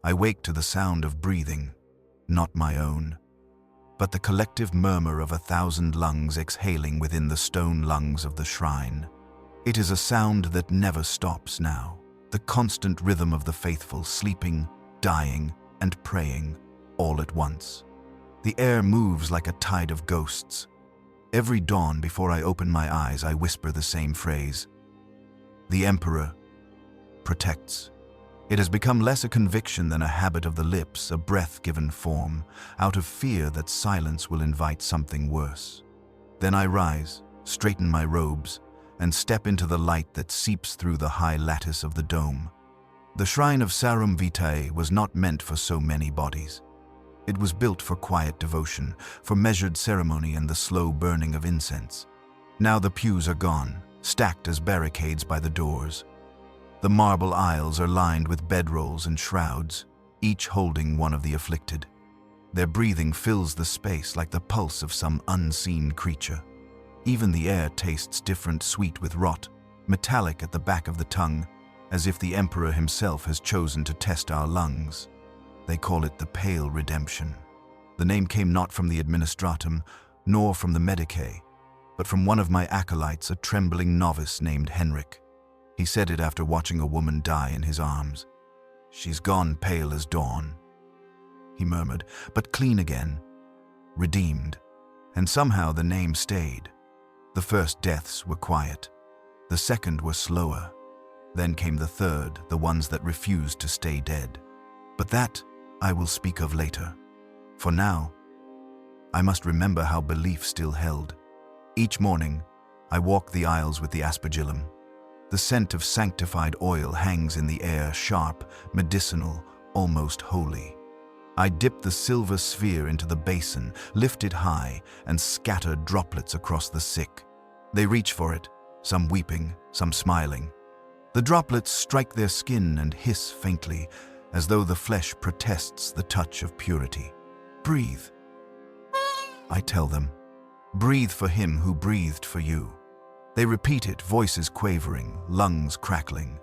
I wake to the sound of breathing, not my own, but the collective murmur of 1,000 lungs exhaling within the stone lungs of the shrine. It is a sound that never stops now, the constant rhythm of the faithful sleeping, dying, and praying all at once. The air moves like a tide of ghosts. Every dawn before I open my eyes, I whisper the same phrase. The Emperor protects. It has become less a conviction than a habit of the lips, a breath given form, out of fear that silence will invite something worse. Then I rise, straighten my robes, and step into the light that seeps through the high lattice of the dome. The shrine of Sarum Vitae was not meant for so many bodies. It was built for quiet devotion, for measured ceremony and the slow burning of incense. Now the pews are gone, stacked as barricades by the doors. The marble aisles are lined with bedrolls and shrouds, each holding one of the afflicted. Their breathing fills the space like the pulse of some unseen creature. Even the air tastes different, sweet with rot, metallic at the back of the tongue, as if the Emperor himself has chosen to test our lungs. They call it the Pale Redemption. The name came not from the administratum, nor from the medicae, but from one of my acolytes, a trembling novice named Henrik. He said it after watching a woman die in his arms. "She's gone pale as dawn," he murmured, "but clean again, redeemed." And somehow the name stayed. The first deaths were quiet. The second were slower. Then came the third, the ones that refused to stay dead. But that I will speak of later. For now, I must remember how belief still held. Each morning, I walk the aisles with the aspergillum. The scent of sanctified oil hangs in the air, sharp, medicinal, almost holy. I dip the silver sphere into the basin, lift it high, and scatter droplets across the sick. They reach for it, some weeping, some smiling. The droplets strike their skin and hiss faintly, as though the flesh protests the touch of purity. "Breathe," I tell them. "Breathe for him who breathed for you." They repeat it, voices quavering, lungs crackling.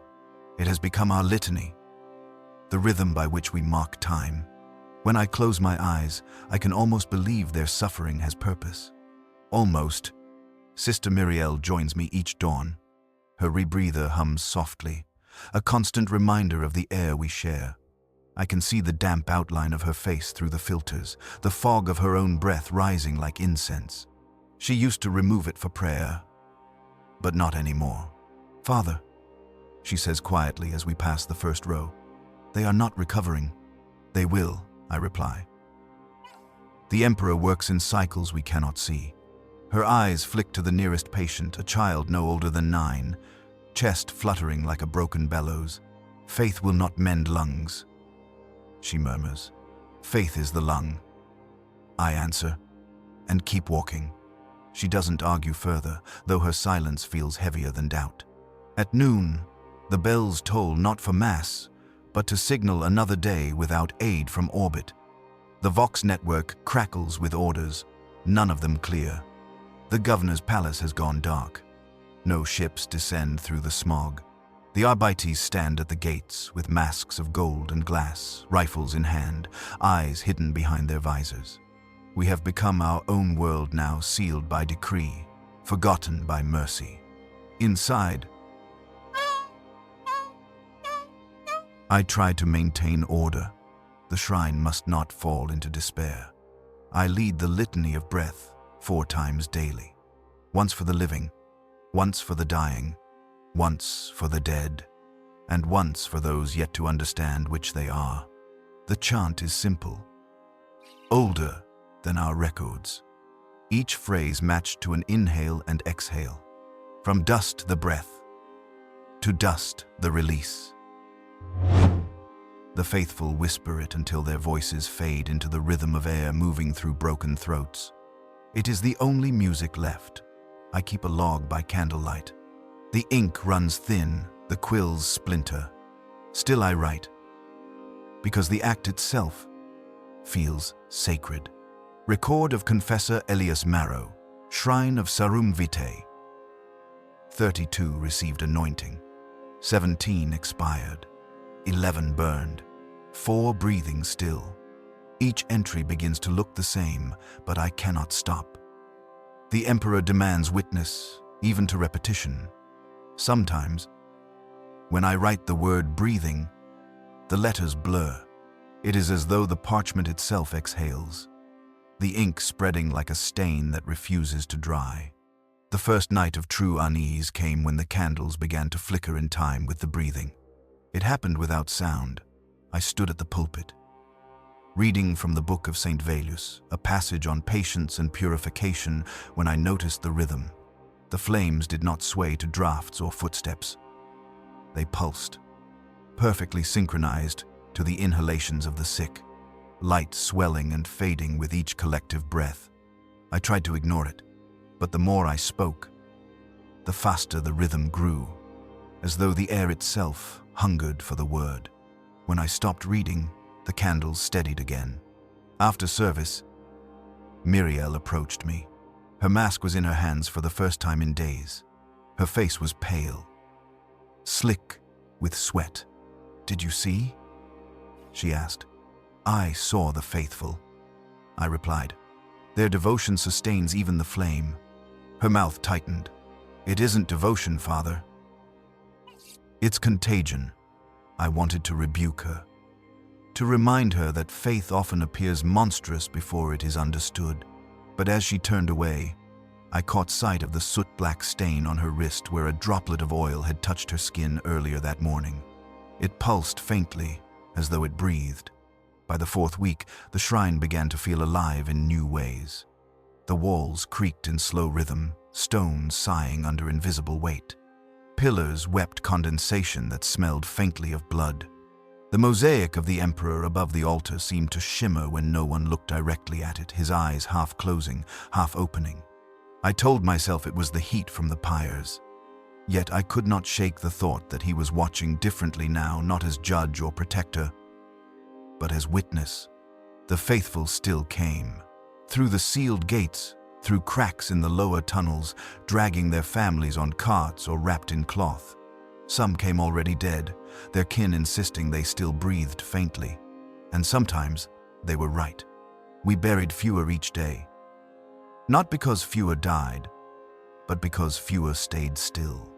It has become our litany, the rhythm by which we mark time. When I close my eyes, I can almost believe their suffering has purpose. Almost. Sister Muriel joins me each dawn. Her rebreather hums softly, a constant reminder of the air we share. I can see the damp outline of her face through the filters, the fog of her own breath rising like incense. She used to remove it for prayer, but not anymore. "Father," she says quietly as we pass the first row, "they are not recovering." "They will," I reply. The Emperor works in cycles we cannot see. Her eyes flick to the nearest patient, a child no older than 9, chest fluttering like a broken bellows. "Faith will not mend lungs," she murmurs. "Faith is the lung." I answer, and keep walking. She doesn't argue further, though her silence feels heavier than doubt. At noon, the bells toll not for mass, but to signal another day without aid from orbit. The Vox network crackles with orders, none of them clear. The governor's palace has gone dark. No ships descend through the smog. The Arbites stand at the gates with masks of gold and glass, rifles in hand, eyes hidden behind their visors. We have become our own world now, sealed by decree, forgotten by mercy. Inside, I try to maintain order. The shrine must not fall into despair. I lead the litany of breath 4 times daily. Once for the living, once for the dying, once for the dead, and once for those yet to understand which they are. The chant is simple, older than our records. Each phrase matched to an inhale and exhale. From dust the breath, to dust the release. The faithful whisper it until their voices fade into the rhythm of air moving through broken throats. It is the only music left. I keep a log by candlelight. The ink runs thin, the quills splinter. Still I write, because the act itself feels sacred. Record of Confessor Elias Marrow, Shrine of Sarum Vitae. 32 received anointing, 17 expired, 11 burned, 4 breathing still. Each entry begins to look the same, but I cannot stop. The Emperor demands witness, even to repetition. Sometimes, when I write the word breathing, the letters blur. It is as though the parchment itself exhales, the ink spreading like a stain that refuses to dry. The first night of true unease came when the candles began to flicker in time with the breathing. It happened without sound. I stood at the pulpit, reading from the book of St. Velius, a passage on patience and purification, when I noticed the rhythm. The flames did not sway to drafts or footsteps. They pulsed, perfectly synchronized to the inhalations of the sick, light swelling and fading with each collective breath. I tried to ignore it, but the more I spoke, the faster the rhythm grew, as though the air itself hungered for the word. When I stopped reading, the candles steadied again. After service, Muriel approached me. Her mask was in her hands for the first time in days. Her face was pale, slick with sweat. "Did you see?" she asked. "I saw the faithful," I replied. "Their devotion sustains even the flame." Her mouth tightened. "It isn't devotion, Father. It's contagion." I wanted to rebuke her, to remind her that faith often appears monstrous before it is understood. But as she turned away, I caught sight of the soot-black stain on her wrist where a droplet of oil had touched her skin earlier that morning. It pulsed faintly, as though it breathed. By the 4th week, the shrine began to feel alive in new ways. The walls creaked in slow rhythm, stones sighing under invisible weight. Pillars wept condensation that smelled faintly of blood. The mosaic of the Emperor above the altar seemed to shimmer when no one looked directly at it, his eyes half closing, half opening. I told myself it was the heat from the pyres. Yet I could not shake the thought that he was watching differently now, not as judge or protector, but as witness. The faithful still came, through the sealed gates, through cracks in the lower tunnels, dragging their families on carts or wrapped in cloth. Some came already dead, their kin insisting they still breathed faintly. And sometimes they were right. We buried fewer each day. Not because fewer died, but because fewer stayed still.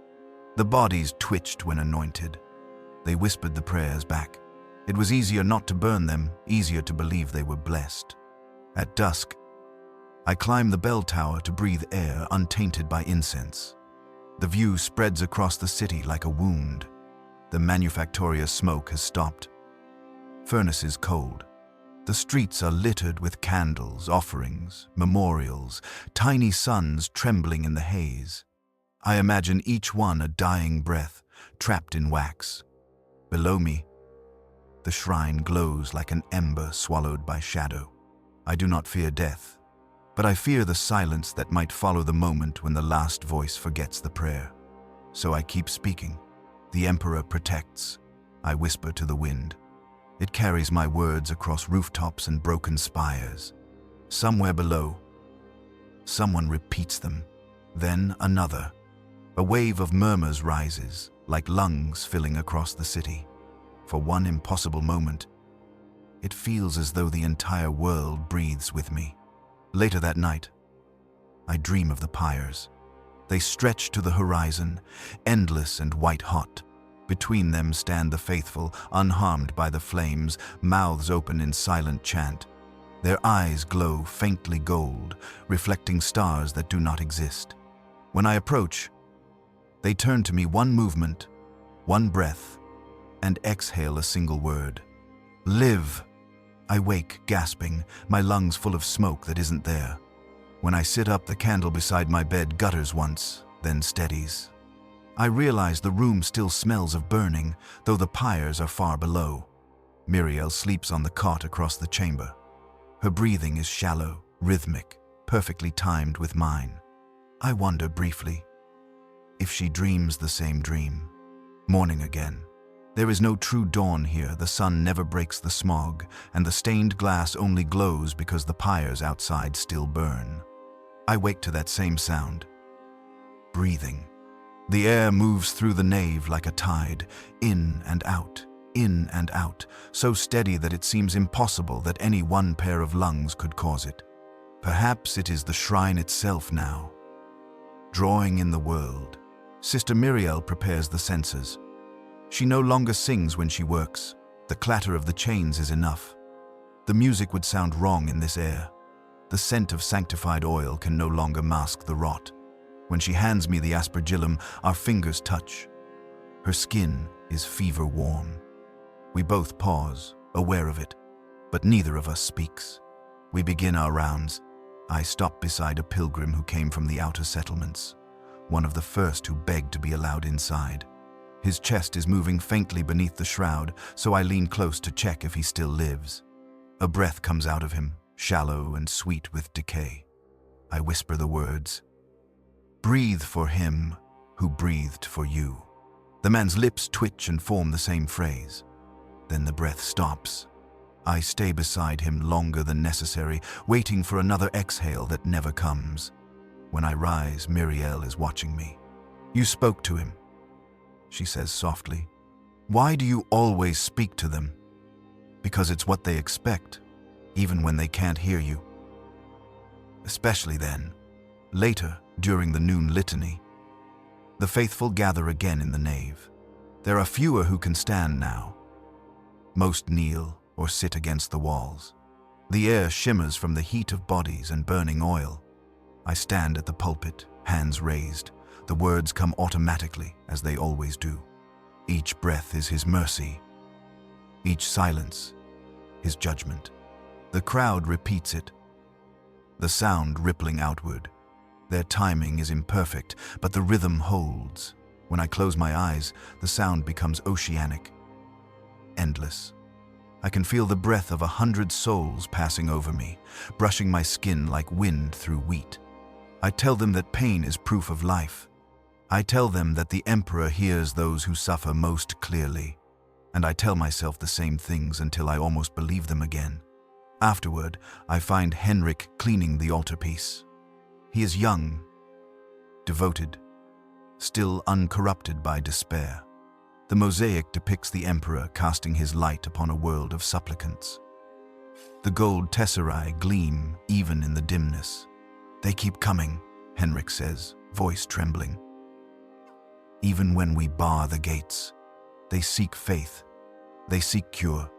The bodies twitched when anointed. They whispered the prayers back. It was easier not to burn them, easier to believe they were blessed. At dusk, I climbed the bell tower to breathe air untainted by incense. The view spreads across the city like a wound. The manufactoria smoke has stopped. Furnaces cold. The streets are littered with candles, offerings, memorials, tiny suns trembling in the haze. I imagine each one a dying breath, trapped in wax. Below me, the shrine glows like an ember swallowed by shadow. I do not fear death, but I fear the silence that might follow the moment when the last voice forgets the prayer. So I keep speaking. The Emperor protects, I whisper to the wind. It carries my words across rooftops and broken spires. Somewhere below, someone repeats them, then another. A wave of murmurs rises, like lungs filling across the city. For one impossible moment, it feels as though the entire world breathes with me. Later that night, I dream of the pyres. They stretch to the horizon, endless and white-hot. Between them stand the faithful, unharmed by the flames, mouths open in silent chant. Their eyes glow faintly gold, reflecting stars that do not exist. When I approach, they turn to me, one movement, one breath, and exhale a single word. Live! I wake, gasping, my lungs full of smoke that isn't there. When I sit up, the candle beside my bed gutters once, then steadies. I realize the room still smells of burning, though the pyres are far below. Muriel sleeps on the cot across the chamber. Her breathing is shallow, rhythmic, perfectly timed with mine. I wonder briefly if she dreams the same dream. Morning again. There is no true dawn here. The sun never breaks the smog, and the stained glass only glows because the pyres outside still burn. I wake to that same sound. Breathing. The air moves through the nave like a tide, in and out. in and out, so steady that it seems impossible that any one pair of lungs could cause it. Perhaps it is the shrine itself now, drawing in the world. Sister Muriel prepares the censers. She no longer sings when she works. The clatter of the chains is enough. The music would sound wrong in this air. The scent of sanctified oil can no longer mask the rot. When she hands me the aspergillum, our fingers touch. Her skin is fever warm. We both pause, aware of it, but neither of us speaks. We begin our rounds. I stop beside a pilgrim who came from the outer settlements, one of the first who begged to be allowed inside. His chest is moving faintly beneath the shroud, so I lean close to check if he still lives. A breath comes out of him, shallow and sweet with decay. I whisper the words, "Breathe for him who breathed for you." The man's lips twitch and form the same phrase. Then the breath stops. I stay beside him longer than necessary, waiting for another exhale that never comes. When I rise, Muriel is watching me. "You spoke to him," she says softly. "Why do you always speak to them?" "Because it's what they expect, even when they can't hear you." Especially then, later, during the noon litany. The faithful gather again in the nave. There are fewer who can stand now. Most kneel or sit against the walls. The air shimmers from the heat of bodies and burning oil. I stand at the pulpit, hands raised. The words come automatically, as they always do. Each breath is his mercy. Each silence, his judgment. The crowd repeats it, the sound rippling outward. Their timing is imperfect, but the rhythm holds. When I close my eyes, the sound becomes oceanic, endless. I can feel the breath of 100 souls passing over me, brushing my skin like wind through wheat. I tell them that pain is proof of life. I tell them that the Emperor hears those who suffer most clearly. And I tell myself the same things until I almost believe them again. Afterward, I find Henrik cleaning the altarpiece. He is young, devoted, still uncorrupted by despair. The mosaic depicts the Emperor casting his light upon a world of supplicants. The gold tesserae gleam even in the dimness. "They keep coming," Henrik says, voice trembling. "Even when we bar the gates, they seek faith. They seek cure."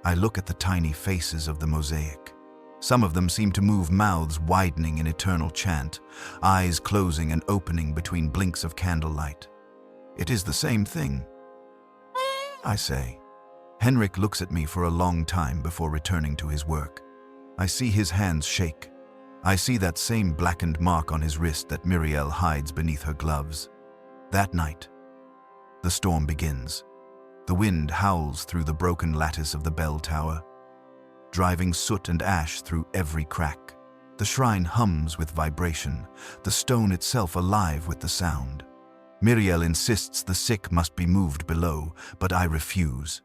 I look at the tiny faces of the mosaic. Some of them seem to move, mouths widening in eternal chant, eyes closing and opening between blinks of candlelight. "It is the same thing," I say. Henrik looks at me for a long time before returning to his work. I see his hands shake. I see that same blackened mark on his wrist that Muriel hides beneath her gloves. That night, the storm begins. The wind howls through the broken lattice of the bell tower, driving soot and ash through every crack. The shrine hums with vibration, the stone itself alive with the sound. Muriel insists the sick must be moved below, but I refuse.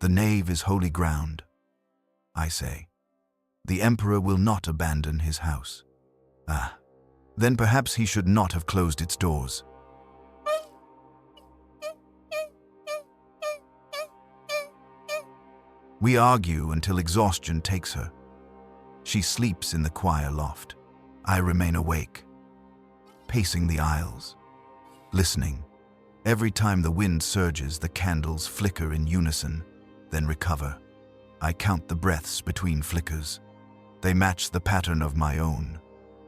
"The nave is holy ground," I say. "The Emperor will not abandon his house." Then perhaps he should not have closed its doors. We argue until exhaustion takes her. She sleeps in the choir loft. I remain awake, pacing the aisles, listening. Every time the wind surges, the candles flicker in unison, then recover. I count the breaths between flickers. They match the pattern of my own.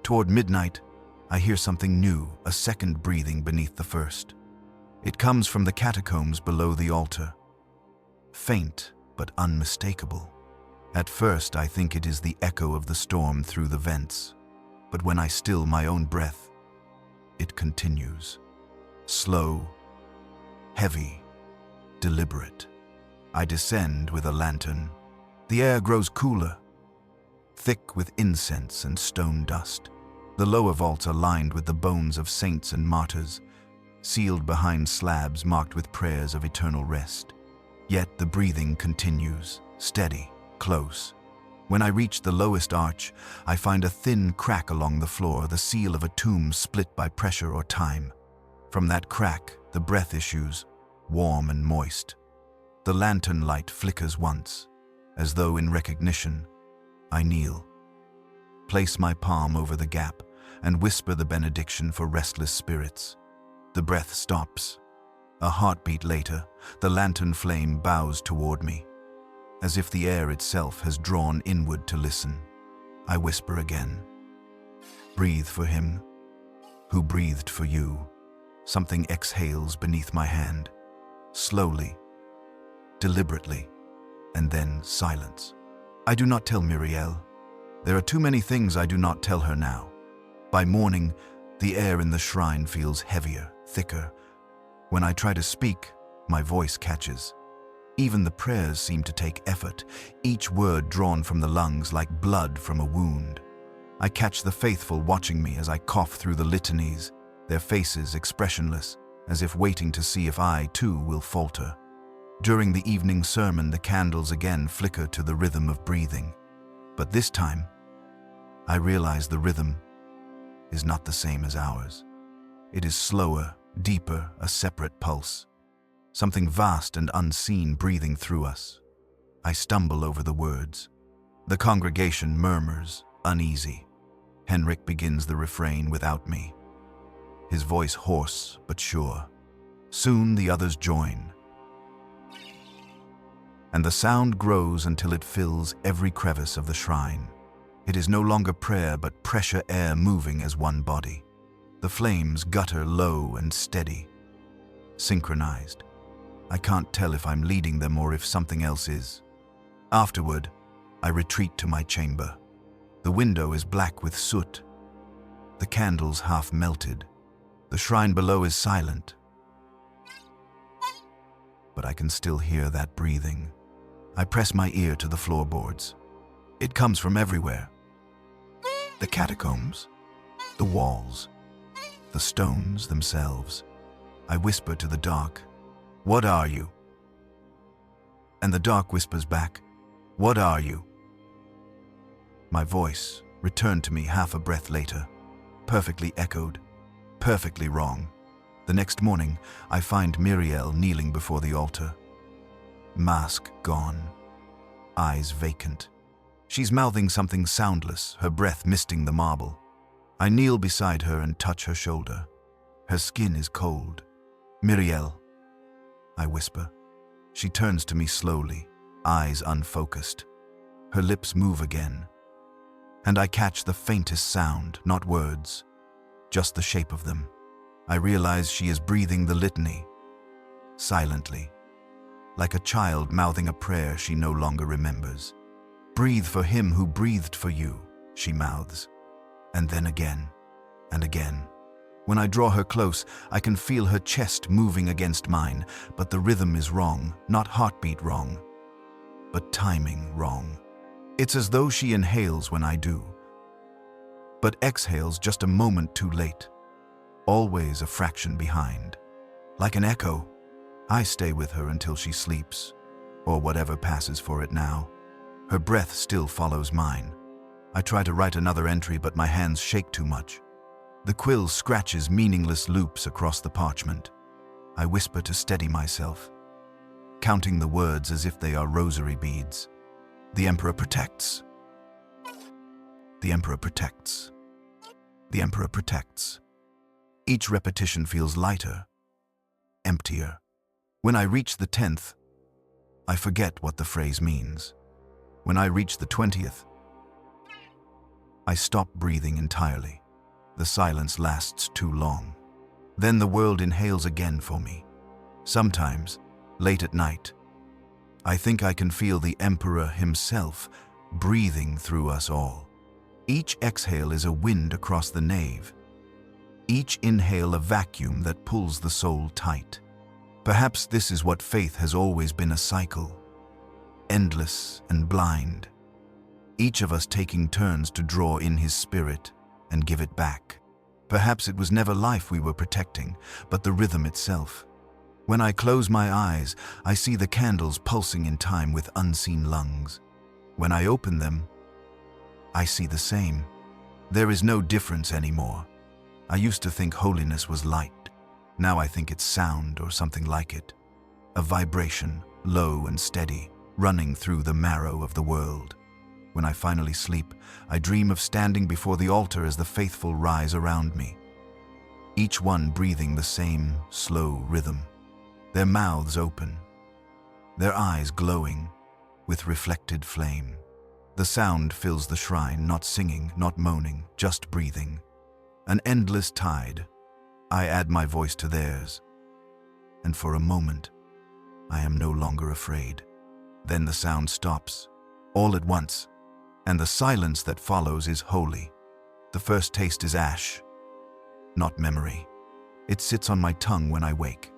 Toward midnight, I hear something new, a second breathing beneath the first. It comes from the catacombs below the altar. Faint, but unmistakable. At first, I think it is the echo of the storm through the vents. But when I still my own breath, it continues. Slow, heavy, deliberate. I descend with a lantern. The air grows cooler, thick with incense and stone dust. The lower vaults are lined with the bones of saints and martyrs, sealed behind slabs marked with prayers of eternal rest. Yet the breathing continues, steady, close. When I reach the lowest arch, I find a thin crack along the floor, the seal of a tomb split by pressure or time. From that crack, the breath issues, warm and moist. The lantern light flickers once, as though in recognition. I kneel, place my palm over the gap, and whisper the benediction for restless spirits. The breath stops. A heartbeat later, the lantern flame bows toward me, as if the air itself has drawn inward to listen. I whisper again. Breathe for him who breathed for you. Something exhales beneath my hand, slowly, deliberately, and then silence. I do not tell Muriel. There are too many things I do not tell her now. By morning, the air in the shrine feels heavier, thicker. When I try to speak, my voice catches. Even the prayers seem to take effort, each word drawn from the lungs like blood from a wound. I catch the faithful watching me as I cough through the litanies, their faces expressionless, as if waiting to see if I, too, will falter. During the evening sermon, the candles again flicker to the rhythm of breathing. But this time, I realize the rhythm is not the same as ours. It is slower, deeper, a separate pulse. Something vast and unseen breathing through us. I stumble over the words. The congregation murmurs, uneasy. Henrik begins the refrain without me, his voice hoarse but sure. Soon the others join, and the sound grows until it fills every crevice of the shrine. It is no longer prayer but pressure air moving as one body. The flames gutter low and steady, synchronized. I can't tell if I'm leading them or if something else is. Afterward, I retreat to my chamber. The window is black with soot. The candles half melted. The shrine below is silent. But I can still hear that breathing. I press my ear to the floorboards. It comes from everywhere. The catacombs, the walls, the stones themselves. I whisper to the dark, "What are you?" And the dark whispers back, "What are you?" My voice returned to me half a breath later, perfectly echoed, perfectly wrong. The next morning, I find Muriel kneeling before the altar. Mask gone, eyes vacant. She's mouthing something soundless, her breath misting the marble. I kneel beside her and touch her shoulder. Her skin is cold. "Muriel," I whisper. She turns to me slowly, eyes unfocused. Her lips move again, and I catch the faintest sound, not words, just the shape of them. I realize she is breathing the litany, silently, like a child mouthing a prayer she no longer remembers. "Breathe for him who breathed for you," she mouths, and then again, and again. When I draw her close, I can feel her chest moving against mine, but the rhythm is wrong, not heartbeat wrong, but timing wrong. It's as though she inhales when I do, but exhales just a moment too late, always a fraction behind. Like an echo, I stay with her until she sleeps, or whatever passes for it now. Her breath still follows mine. I try to write another entry, but my hands shake too much. The quill scratches meaningless loops across the parchment. I whisper to steady myself, counting the words as if they are rosary beads. The Emperor protects. The Emperor protects. The Emperor protects. Each repetition feels lighter, emptier. When I reach the 10th, I forget what the phrase means. When I reach the 20th, I stop breathing entirely. The silence lasts too long. Then the world inhales again for me. Sometimes, late at night, I think I can feel the Emperor himself breathing through us all. Each exhale is a wind across the nave. Each inhale a vacuum that pulls the soul tight. Perhaps this is what faith has always been, a cycle, endless and blind. Each of us taking turns to draw in his spirit and give it back. Perhaps it was never life we were protecting, but the rhythm itself. When I close my eyes, I see the candles pulsing in time with unseen lungs. When I open them, I see the same. There is no difference anymore. I used to think holiness was light. Now I think it's sound or something like it. A vibration, low and steady, running through the marrow of the world. When I finally sleep, I dream of standing before the altar as the faithful rise around me, each one breathing the same slow rhythm, their mouths open, their eyes glowing with reflected flame. The sound fills the shrine, not singing, not moaning, just breathing. An endless tide. I add my voice to theirs, and for a moment, I am no longer afraid. Then the sound stops, all at once, and the silence that follows is holy. The first taste is ash, not memory. It sits on my tongue when I wake,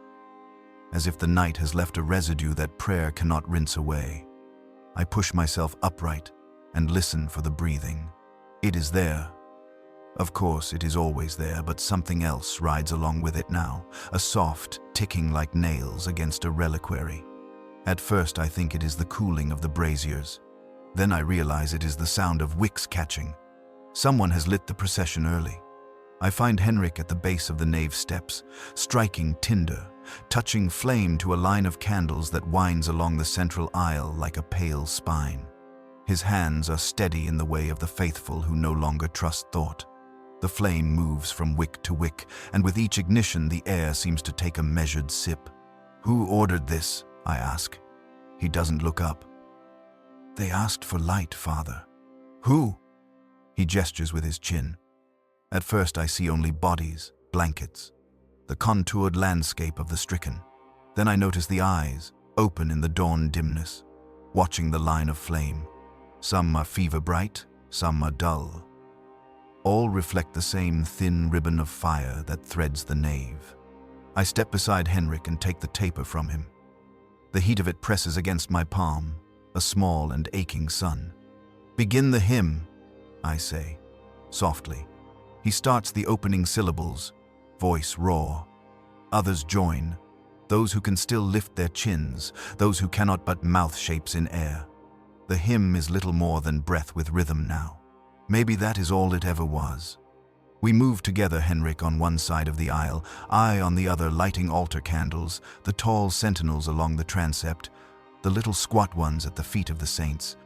as if the night has left a residue that prayer cannot rinse away. I push myself upright and listen for the breathing. It is there. Of course, it is always there, but something else rides along with it now, a soft ticking like nails against a reliquary. At first, I think it is the cooling of the braziers. Then I realize it is the sound of wicks catching. Someone has lit the procession early. I find Henrik at the base of the nave steps, striking tinder, touching flame to a line of candles that winds along the central aisle like a pale spine. His hands are steady in the way of the faithful who no longer trust thought. The flame moves from wick to wick, and with each ignition the air seems to take a measured sip. "Who ordered this?" I ask. He doesn't look up. "They asked for light, Father." "Who?" He gestures with his chin. At first I see only bodies, blankets, the contoured landscape of the stricken. Then I notice the eyes, open in the dawn dimness, watching the line of flame. Some are fever-bright, some are dull. All reflect the same thin ribbon of fire that threads the nave. I step beside Henrik and take the taper from him. The heat of it presses against my palm, a small and aching sun. "Begin the hymn," I say, softly. He starts the opening syllables, voice raw. Others join, those who can still lift their chins, those who cannot but mouth shapes in air. The hymn is little more than breath with rhythm now. Maybe that is all it ever was. We move together, Henrik on one side of the aisle, I on the other, lighting altar candles, the tall sentinels along the transept, the little squat ones at the feet of the saints.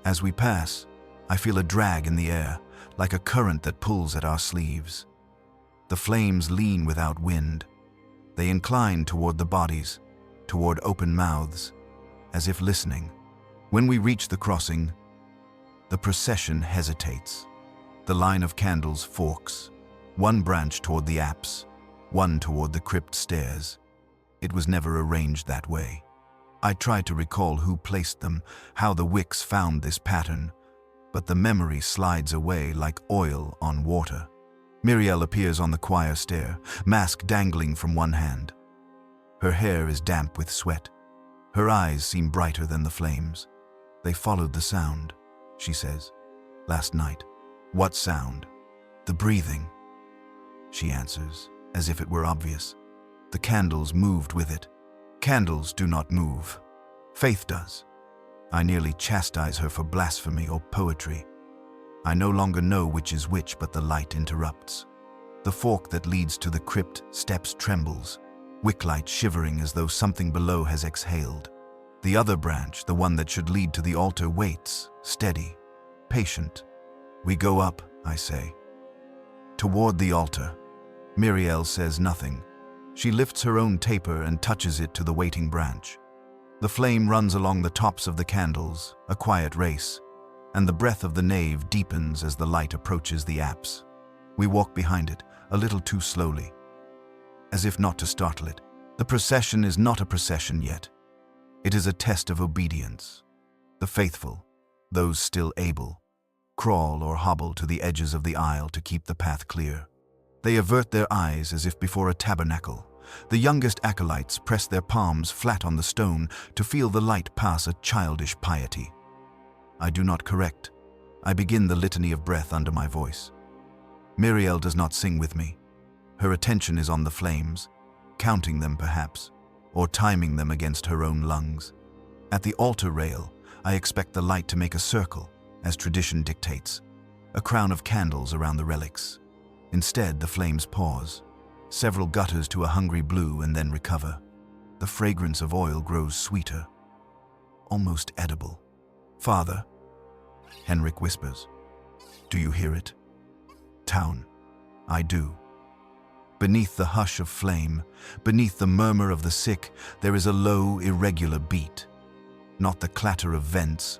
As we pass, I feel a drag in the air, like a current that pulls at our sleeves. The flames lean without wind. They incline toward the bodies, toward open mouths, as if listening. When we reach the crossing, the procession hesitates. The line of candles forks, one branch toward the apse, one toward the crypt stairs. It was never arranged that way. I try to recall who placed them, how the wicks found this pattern, but the memory slides away like oil on water. Muriel appears on the choir stair, mask dangling from one hand. Her hair is damp with sweat. Her eyes seem brighter than the flames. "They followed the sound," she says. "Last night." "What sound?" "The breathing," she answers, as if it were obvious. "The candles moved with it." "Candles do not move. Faith does." I nearly chastise her for blasphemy or poetry. I no longer know which is which, but the light interrupts. The fork that leads to the crypt steps trembles, wicklight shivering as though something below has exhaled. The other branch, the one that should lead to the altar, waits, steady, patient. "We go up," I say. Toward the altar. Muriel says nothing. She lifts her own taper and touches it to the waiting branch. The flame runs along the tops of the candles, a quiet race, and the breath of the nave deepens as the light approaches the apse. We walk behind it, a little too slowly, as if not to startle it. The procession is not a procession yet. It is a test of obedience. The faithful, those still able, crawl or hobble to the edges of the aisle to keep the path clear. They avert their eyes as if before a tabernacle. The youngest acolytes press their palms flat on the stone to feel the light pass a childish piety. I do not correct. I begin the litany of breath under my voice. Muriel does not sing with me. Her attention is on the flames, counting them perhaps, or timing them against her own lungs. At the altar rail, I expect the light to make a circle, as tradition dictates, a crown of candles around the relics. Instead, the flames pause, several gutters to a hungry blue and then recover. The fragrance of oil grows sweeter, almost edible. "Father," Henrik whispers. "Do you hear it?" "Town." "I do." Beneath the hush of flame, beneath the murmur of the sick, there is a low, irregular beat. Not the clatter of vents,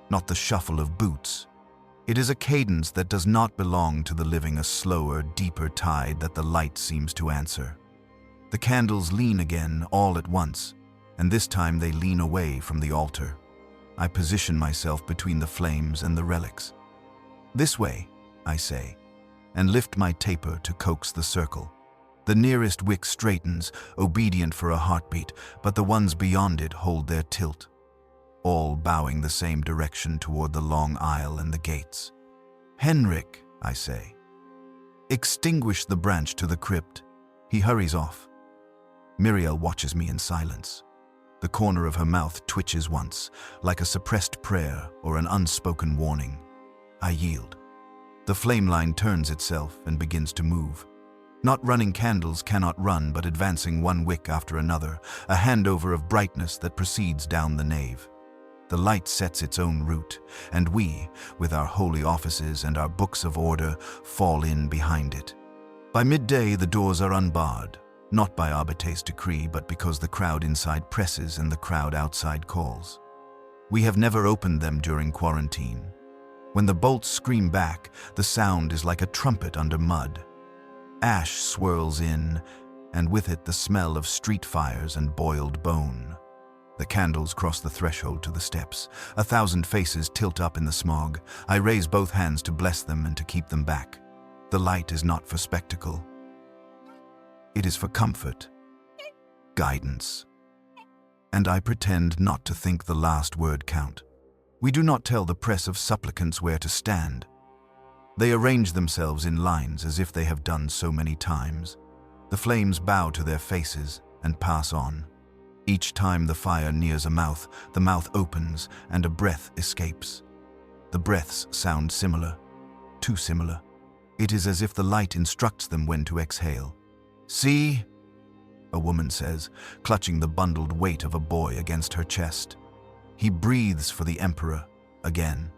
not the shuffle of boots. It is a cadence that does not belong to the living, a slower, deeper tide that the light seems to answer. The candles lean again, all at once, and this time they lean away from the altar. I position myself between the flames and the relics. "This way," I say, and lift my taper to coax the circle. The nearest wick straightens, obedient for a heartbeat, but the ones beyond it hold their tilt, all bowing the same direction toward the long aisle and the gates. "Henrik," I say. "Extinguish the branch to the crypt." He hurries off. Muriel watches me in silence. The corner of her mouth twitches once, like a suppressed prayer or an unspoken warning. I yield. The flame line turns itself and begins to move. Not running candles cannot run, but advancing one wick after another, a handover of brightness that proceeds down the nave. The light sets its own route, and we, with our holy offices and our books of order, fall in behind it. By midday, the doors are unbarred, not by Arbitrate's decree, but because the crowd inside presses and the crowd outside calls. We have never opened them during quarantine. When the bolts scream back, the sound is like a trumpet under mud. Ash swirls in, and with it the smell of street fires and boiled bone. The candles cross the threshold to the steps. 1,000 faces tilt up in the smog. I raise both hands to bless them and to keep them back. The light is not for spectacle. It is for comfort, guidance. And I pretend not to think the last word count. We do not tell the press of supplicants where to stand. They arrange themselves in lines as if they have done so many times. The flames bow to their faces and pass on. Each time the fire nears a mouth, the mouth opens and a breath escapes. The breaths sound similar, too similar. It is as if the light instructs them when to exhale. "See?" a woman says, clutching the bundled weight of a boy against her chest. He breathes for the Emperor again.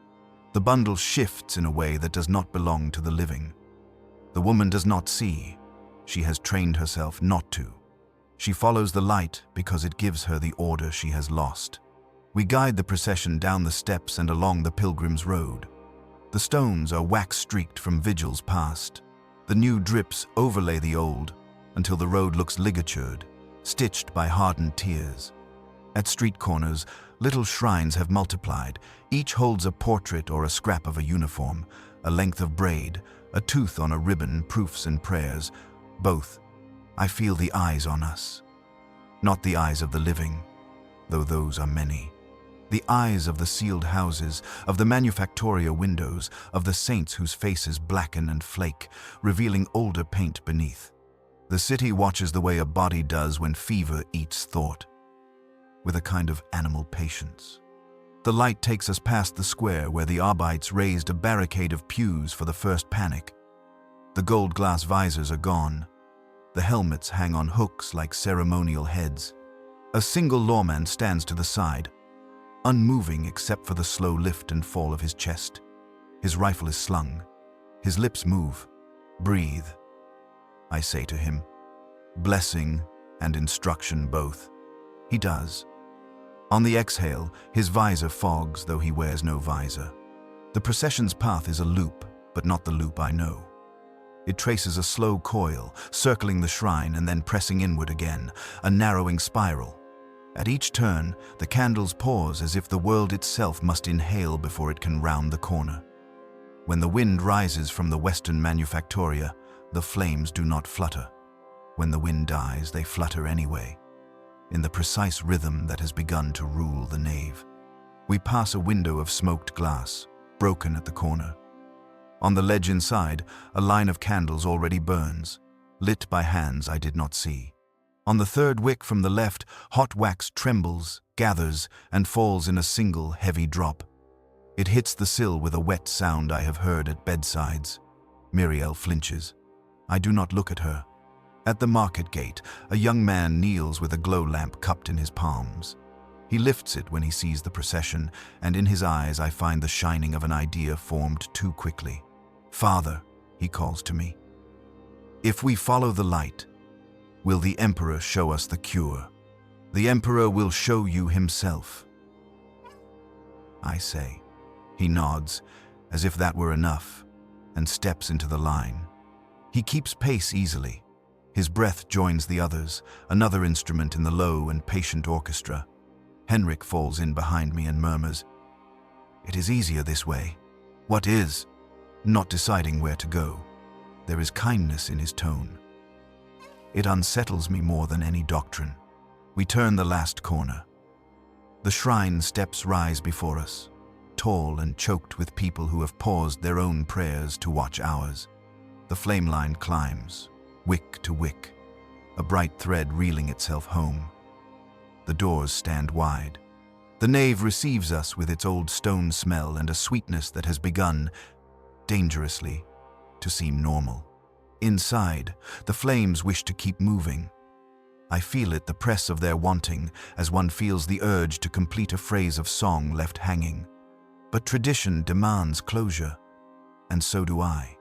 The bundle shifts in a way that does not belong to the living. The woman does not see. She has trained herself not to. She follows the light because it gives her the order she has lost. We guide the procession down the steps and along the pilgrim's road. The stones are wax-streaked from vigils past. The new drips overlay the old until the road looks ligatured, stitched by hardened tears. At street corners, little shrines have multiplied. Each holds a portrait or a scrap of a uniform, a length of braid, a tooth on a ribbon, proofs and prayers. Both. I feel the eyes on us. Not the eyes of the living, though those are many. The eyes of the sealed houses, of the manufactoria windows, of the saints whose faces blacken and flake, revealing older paint beneath. The city watches the way a body does when fever eats thought, with a kind of animal patience. The light takes us past the square where the Arbites raised a barricade of pews for the first panic. The gold glass visors are gone. The helmets hang on hooks like ceremonial heads. A single lawman stands to the side, unmoving except for the slow lift and fall of his chest. His rifle is slung. His lips move. "Breathe," I say to him. Blessing and instruction both. He does. On the exhale, his visor fogs, though he wears no visor. The procession's path is a loop, but not the loop I know. It traces a slow coil, circling the shrine and then pressing inward again, a narrowing spiral. At each turn, the candles pause as if the world itself must inhale before it can round the corner. When the wind rises from the western manufactoria, the flames do not flutter. When the wind dies, they flutter anyway, in the precise rhythm that has begun to rule the nave. We pass a window of smoked glass, broken at the corner. On the ledge inside, a line of candles already burns, lit by hands I did not see. On the third wick from the left, hot wax trembles, gathers, and falls in a single heavy drop. It hits the sill with a wet sound I have heard at bedsides. Muriel flinches. I do not look at her. At the market gate, a young man kneels with a glow lamp cupped in his palms. He lifts it when he sees the procession, and in his eyes I find the shining of an idea formed too quickly. "Father," he calls to me, "if we follow the light, will the Emperor show us the cure? The Emperor will show you himself." I say. He nods, as if that were enough, and steps into the line. He keeps pace easily. His breath joins the others, another instrument in the low and patient orchestra. Henrik falls in behind me and murmurs, "It is easier this way." "What is?" Not deciding where to go. There is kindness in his tone. It unsettles me more than any doctrine. We turn the last corner. The shrine steps rise before us, tall and choked with people who have paused their own prayers to watch ours. The flame line climbs, wick to wick, a bright thread reeling itself home. The doors stand wide. The nave receives us with its old stone smell and a sweetness that has begun, dangerously, to seem normal. Inside, the flames wish to keep moving. I feel it, the press of their wanting, as one feels the urge to complete a phrase of song left hanging. But tradition demands closure, and so do I.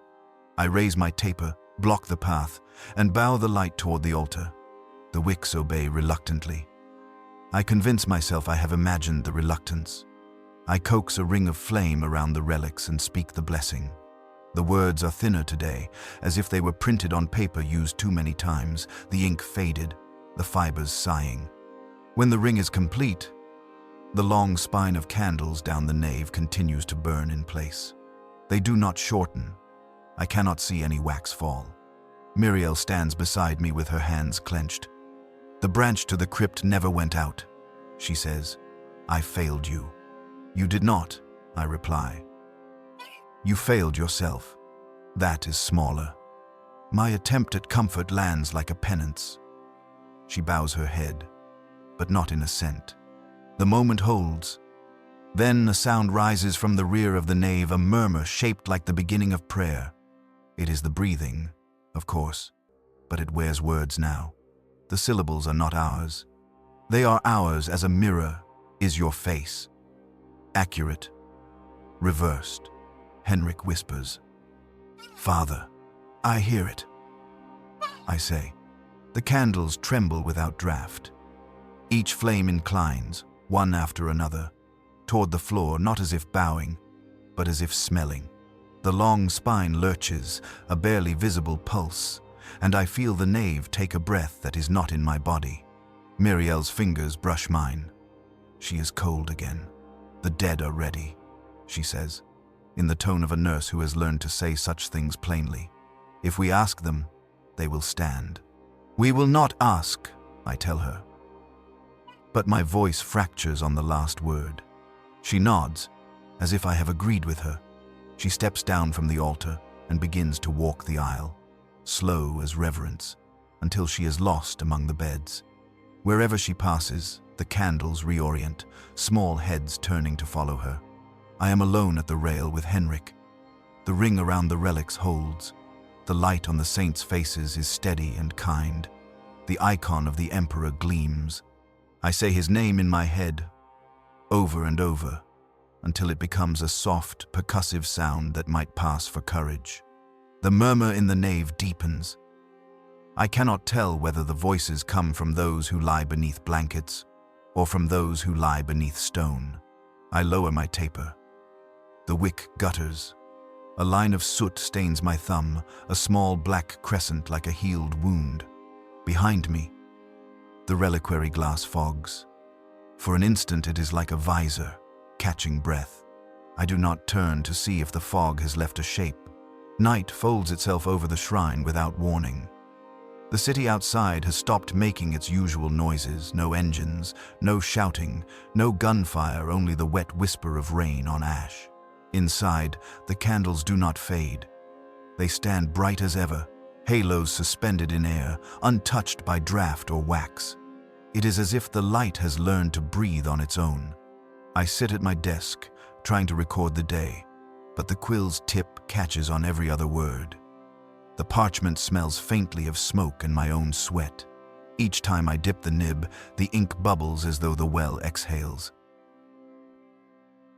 I raise my taper, block the path, and bow the light toward the altar. The wicks obey reluctantly. I convince myself I have imagined the reluctance. I coax a ring of flame around the relics and speak the blessing. The words are thinner today, as if they were printed on paper used too many times, the ink faded, the fibers sighing. When the ring is complete, the long spine of candles down the nave continues to burn in place. They do not shorten. I cannot see any wax fall. Muriel stands beside me with her hands clenched. "The branch to the crypt never went out," she says. "I failed you." "You did not," I reply. "You failed yourself. That is smaller." My attempt at comfort lands like a penance. She bows her head, but not in assent. The moment holds. Then a sound rises from the rear of the nave, a murmur shaped like the beginning of prayer. It is the breathing, of course, but it wears words now. The syllables are not ours. They are ours as a mirror is your face. Accurate, reversed. Henrik whispers, "Father, I hear it." I say. The candles tremble without draft. Each flame inclines, one after another, toward the floor, not as if bowing, but as if smelling. The long spine lurches, a barely visible pulse, and I feel the nave take a breath that is not in my body. Muriel's fingers brush mine. She is cold again. "The dead are ready," she says, in the tone of a nurse who has learned to say such things plainly. "If we ask them, they will stand." "We will not ask," I tell her. But my voice fractures on the last word. She nods, as if I have agreed with her. She steps down from the altar and begins to walk the aisle, slow as reverence, until she is lost among the beds. Wherever she passes, the candles reorient, small heads turning to follow her. I am alone at the rail with Henrik. The ring around the relics holds. The light on the saints' faces is steady and kind. The icon of the Emperor gleams. I say his name in my head, over and over, until it becomes a soft, percussive sound that might pass for courage. The murmur in the nave deepens. I cannot tell whether the voices come from those who lie beneath blankets or from those who lie beneath stone. I lower my taper. The wick gutters. A line of soot stains my thumb, a small black crescent like a healed wound. Behind me, the reliquary glass fogs. For an instant it is like a visor, catching breath. I do not turn to see if the fog has left a shape. Night folds itself over the shrine without warning. The city outside has stopped making its usual noises, no engines, no shouting, no gunfire, only the wet whisper of rain on ash. Inside, the candles do not fade. They stand bright as ever, halos suspended in air, untouched by draft or wax. It is as if the light has learned to breathe on its own. I sit at my desk, trying to record the day, but the quill's tip catches on every other word. The parchment smells faintly of smoke and my own sweat. Each time I dip the nib, the ink bubbles as though the well exhales.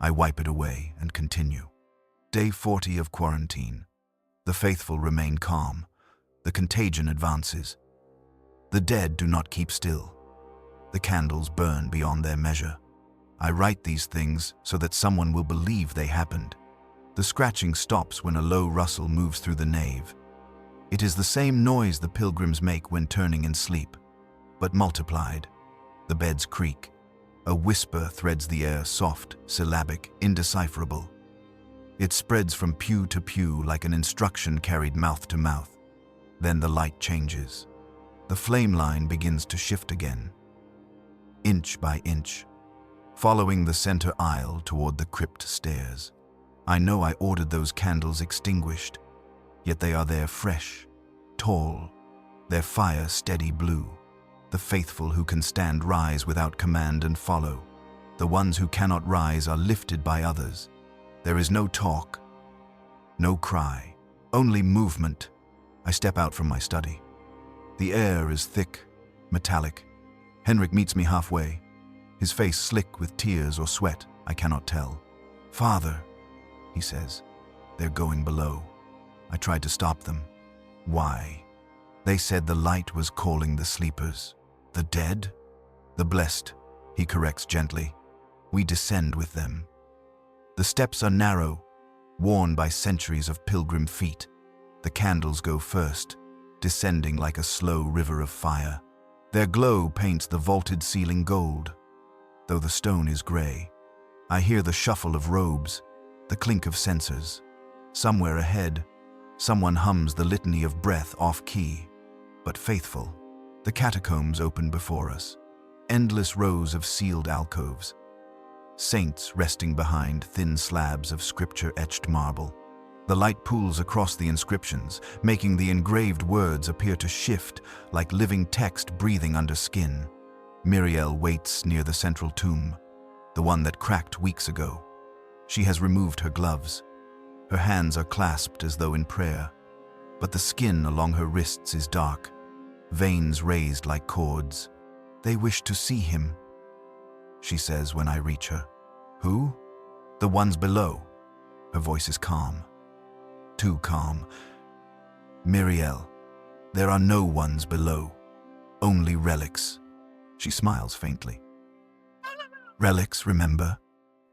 I wipe it away and continue. Day 40 of quarantine. The faithful remain calm. The contagion advances. The dead do not keep still. The candles burn beyond their measure. I write these things so that someone will believe they happened. The scratching stops when a low rustle moves through the nave. It is the same noise the pilgrims make when turning in sleep, but multiplied. The beds creak. A whisper threads the air, soft, syllabic, indecipherable. It spreads from pew to pew like an instruction carried mouth to mouth. Then the light changes. The flame line begins to shift again, inch by inch, following the center aisle toward the crypt stairs. I know I ordered those candles extinguished, yet they are there fresh, tall, their fire steady blue. The faithful who can stand rise without command and follow. The ones who cannot rise are lifted by others. There is no talk, no cry, only movement. I step out from my study. The air is thick, metallic. Henrik meets me halfway, his face slick with tears or sweat, I cannot tell. "Father," he says, "they're going below." I tried to stop them. Why? They said the light was calling the sleepers. The dead? The blessed, he corrects gently. We descend with them. The steps are narrow, worn by centuries of pilgrim feet. The candles go first, descending like a slow river of fire. Their glow paints the vaulted ceiling gold, though the stone is gray. I hear the shuffle of robes, the clink of censers. Somewhere ahead, someone hums the litany of breath off-key, but faithful. The catacombs open before us, endless rows of sealed alcoves, saints resting behind thin slabs of scripture-etched marble. The light pools across the inscriptions, making the engraved words appear to shift like living text breathing under skin. Imperial waits near the central tomb, the one that cracked weeks ago. She has removed her gloves. Her hands are clasped as though in prayer, but the skin along her wrists is dark, veins raised like cords. "They wish to see him," she says when I reach her. "Who?" "The ones below." Her voice is calm. Too calm. "Imperial, there are no ones below, only relics." She smiles faintly. "Relics, remember?"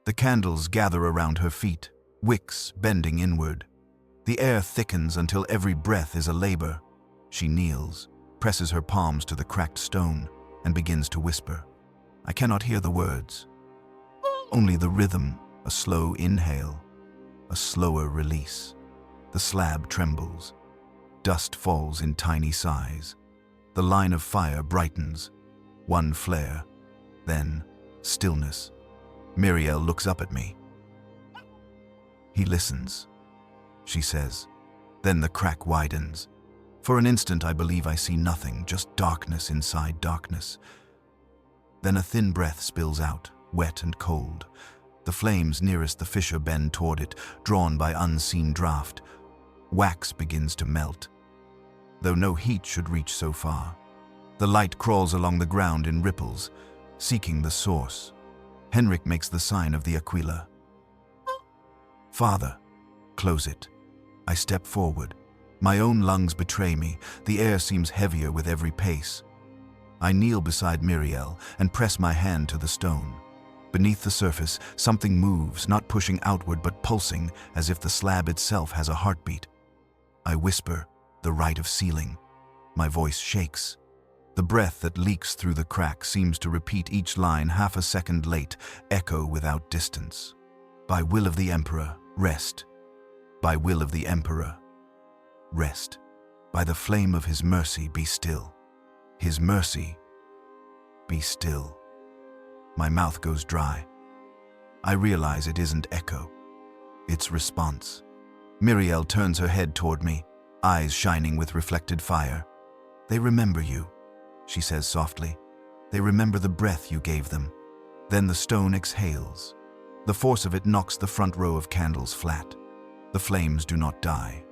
The candles gather around her feet, wicks bending inward. The air thickens until every breath is a labor. She kneels, presses her palms to the cracked stone, and begins to whisper. I cannot hear the words, only the rhythm, a slow inhale, a slower release. The slab trembles. Dust falls in tiny sighs. The line of fire brightens. One flare, then stillness. Imperial looks up at me. "He listens," she says. Then the crack widens. For an instant I believe I see nothing, just darkness inside darkness. Then a thin breath spills out, wet and cold. The flames nearest the fissure bend toward it, drawn by unseen draft. Wax begins to melt, though no heat should reach so far. The light crawls along the ground in ripples, seeking the source. Henrik makes the sign of the Aquila. "Father, close it." I step forward. My own lungs betray me. The air seems heavier with every pace. I kneel beside Imperial and press my hand to the stone. Beneath the surface, something moves, not pushing outward but pulsing, as if the slab itself has a heartbeat. I whisper, the rite of sealing. My voice shakes. The breath that leaks through the crack seems to repeat each line half a second late, echo without distance. By will of the Emperor, rest. By will of the Emperor, rest. By the flame of his mercy, be still. His mercy, be still. My mouth goes dry. I realize it isn't echo. It's response. Imperial turns her head toward me, eyes shining with reflected fire. "They remember you," she says softly. "They remember the breath you gave them." Then the stone exhales. The force of it knocks the front row of candles flat. The flames do not die.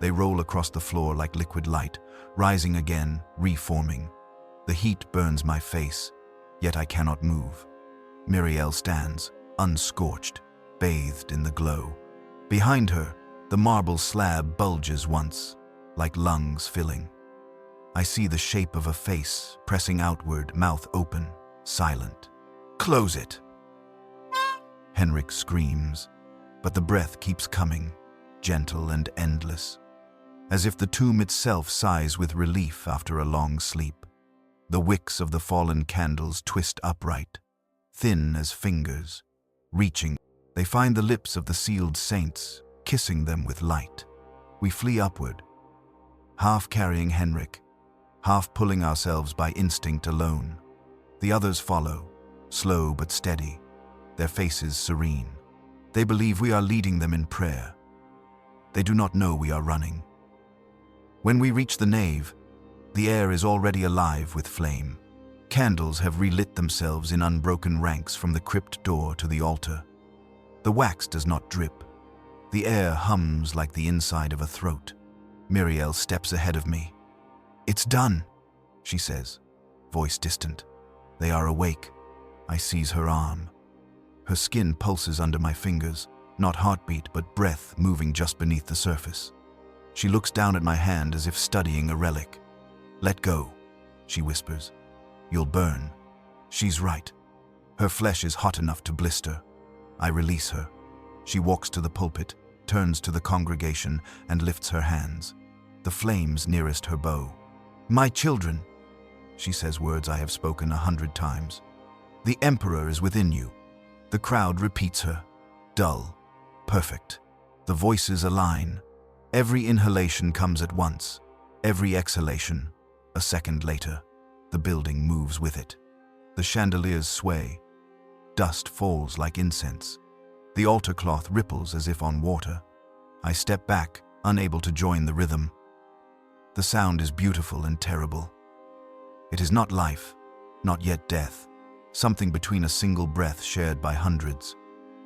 They roll across the floor like liquid light, rising again, reforming. The heat burns my face, yet I cannot move. Muriel stands, unscorched, bathed in the glow. Behind her, the marble slab bulges once, like lungs filling. I see the shape of a face pressing outward, mouth open, silent. "Close it!" Henrik screams, but the breath keeps coming, gentle and endless, as if the tomb itself sighs with relief after a long sleep. The wicks of the fallen candles twist upright, thin as fingers. Reaching, they find the lips of the sealed saints, kissing them with light. We flee upward, half carrying Henrik, half pulling ourselves by instinct alone. The others follow, slow but steady, their faces serene. They believe we are leading them in prayer. They do not know we are running. When we reach the nave, the air is already alive with flame. Candles have relit themselves in unbroken ranks from the crypt door to the altar. The wax does not drip. The air hums like the inside of a throat. Muriel steps ahead of me. "It's done," she says, voice distant. They are awake. I seize her arm. Her skin pulses under my fingers, not heartbeat but breath moving just beneath the surface. She looks down at my hand as if studying a relic. "Let go," she whispers. "You'll burn." She's right. Her flesh is hot enough to blister. I release her. She walks to the pulpit, turns to the congregation, and lifts her hands, the flames nearest her bow. "My children," she says words I have spoken 100 times. "The Emperor is within you." The crowd repeats her, dull, perfect. The voices align. Every inhalation comes at once, every exhalation a second later. The building moves with it. The chandeliers sway. Dust falls like incense. The altar cloth ripples as if on water. I step back, unable to join the rhythm. The sound is beautiful and terrible. It is not life, not yet death, something between a single breath shared by hundreds.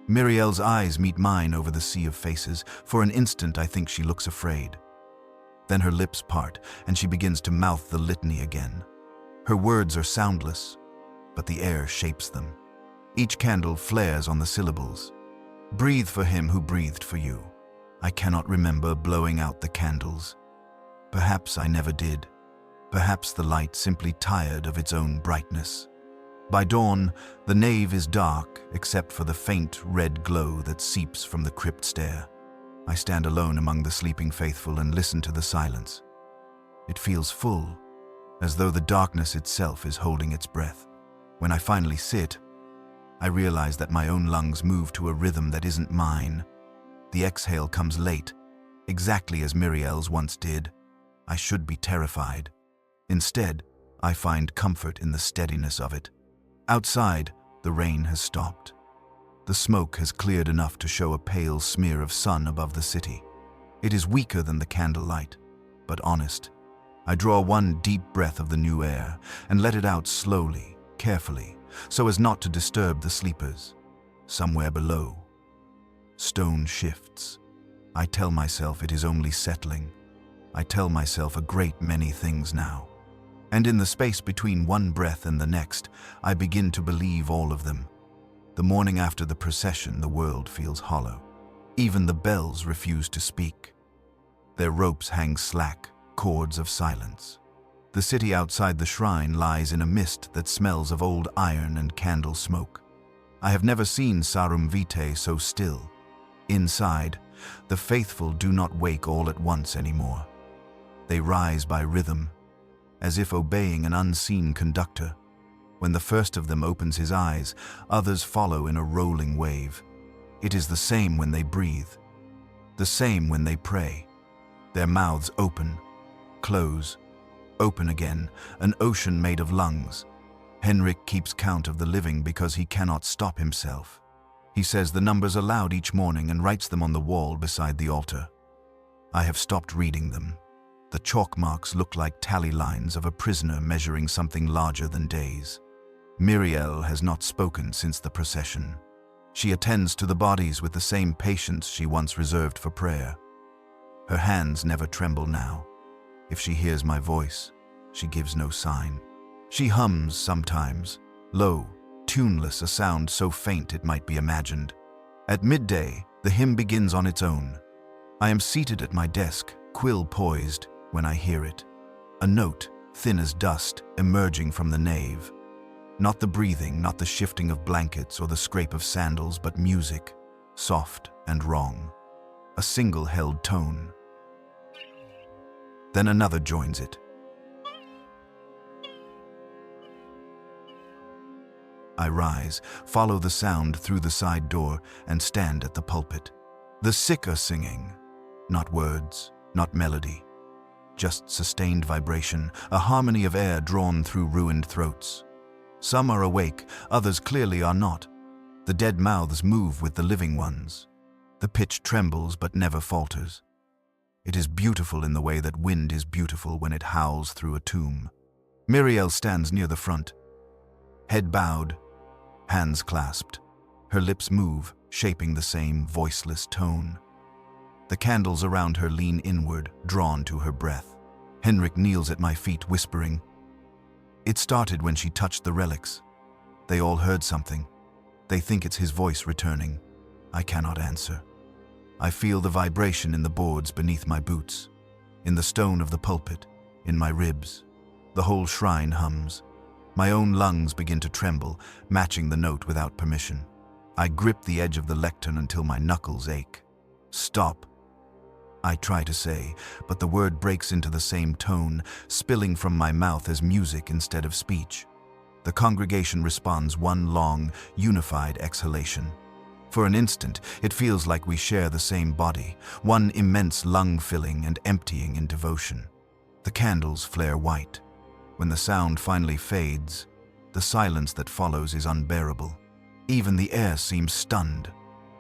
Muriel's eyes meet mine over the sea of faces. For an instant, I think she looks afraid. Then her lips part, and she begins to mouth the litany again. Her words are soundless, but the air shapes them. Each candle flares on the syllables. "Breathe for him who breathed for you." I cannot remember blowing out the candles. Perhaps I never did. Perhaps the light simply tired of its own brightness. By dawn, the nave is dark except for the faint red glow that seeps from the crypt stair. I stand alone among the sleeping faithful and listen to the silence. It feels full, as though the darkness itself is holding its breath. When I finally sit, I realize that my own lungs move to a rhythm that isn't mine. The exhale comes late, exactly as Muriel's once did. I should be terrified. Instead, I find comfort in the steadiness of it. Outside, the rain has stopped. The smoke has cleared enough to show a pale smear of sun above the city. It is weaker than the candlelight, but honest. I draw one deep breath of the new air and let it out slowly, carefully, so as not to disturb the sleepers. Somewhere below, stone shifts. I tell myself it is only settling. I tell myself a great many things now. And in the space between one breath and the next, I begin to believe all of them. The morning after the procession, the world feels hollow. Even the bells refuse to speak. Their ropes hang slack, cords of silence. The city outside the shrine lies in a mist that smells of old iron and candle smoke. I have never seen Sarum Vitae so still. Inside, the faithful do not wake all at once anymore. They rise by rhythm, as if obeying an unseen conductor. When the first of them opens his eyes, others follow in a rolling wave. It is the same when they breathe, the same when they pray. Their mouths open, close, open again, an ocean made of lungs. Henrik keeps count of the living because he cannot stop himself. He says the numbers aloud each morning and writes them on the wall beside the altar. I have stopped reading them. The chalk marks look like tally lines of a prisoner measuring something larger than days. Muriel has not spoken since the procession. She attends to the bodies with the same patience she once reserved for prayer. Her hands never tremble now. If she hears my voice, she gives no sign. She hums sometimes, low, tuneless, a sound so faint it might be imagined. At midday, the hymn begins on its own. I am seated at my desk, quill poised, when I hear it. A note, thin as dust, emerging from the nave. Not the breathing, not the shifting of blankets or the scrape of sandals, but music, soft and wrong. A single held tone. Then another joins it. I rise, follow the sound through the side door, and stand at the pulpit. The sick are singing. Not words, not melody. Just sustained vibration, a harmony of air drawn through ruined throats. Some are awake, others clearly are not. The dead mouths move with the living ones. The pitch trembles but never falters. It is beautiful in the way that wind is beautiful when it howls through a tomb. Muriel stands near the front. Head bowed, hands clasped. Her lips move, shaping the same voiceless tone. The candles around her lean inward, drawn to her breath. Henrik kneels at my feet, whispering. It started when she touched the relics. They all heard something. They think it's his voice returning. I cannot answer. I feel the vibration in the boards beneath my boots, in the stone of the pulpit, in my ribs. The whole shrine hums. My own lungs begin to tremble, matching the note without permission. I grip the edge of the lectern until my knuckles ache. Stop, I try to say, but the word breaks into the same tone, spilling from my mouth as music instead of speech. The congregation responds one long, unified exhalation. For an instant, it feels like we share the same body, one immense lung-filling and emptying in devotion. The candles flare white. When the sound finally fades, the silence that follows is unbearable. Even the air seems stunned.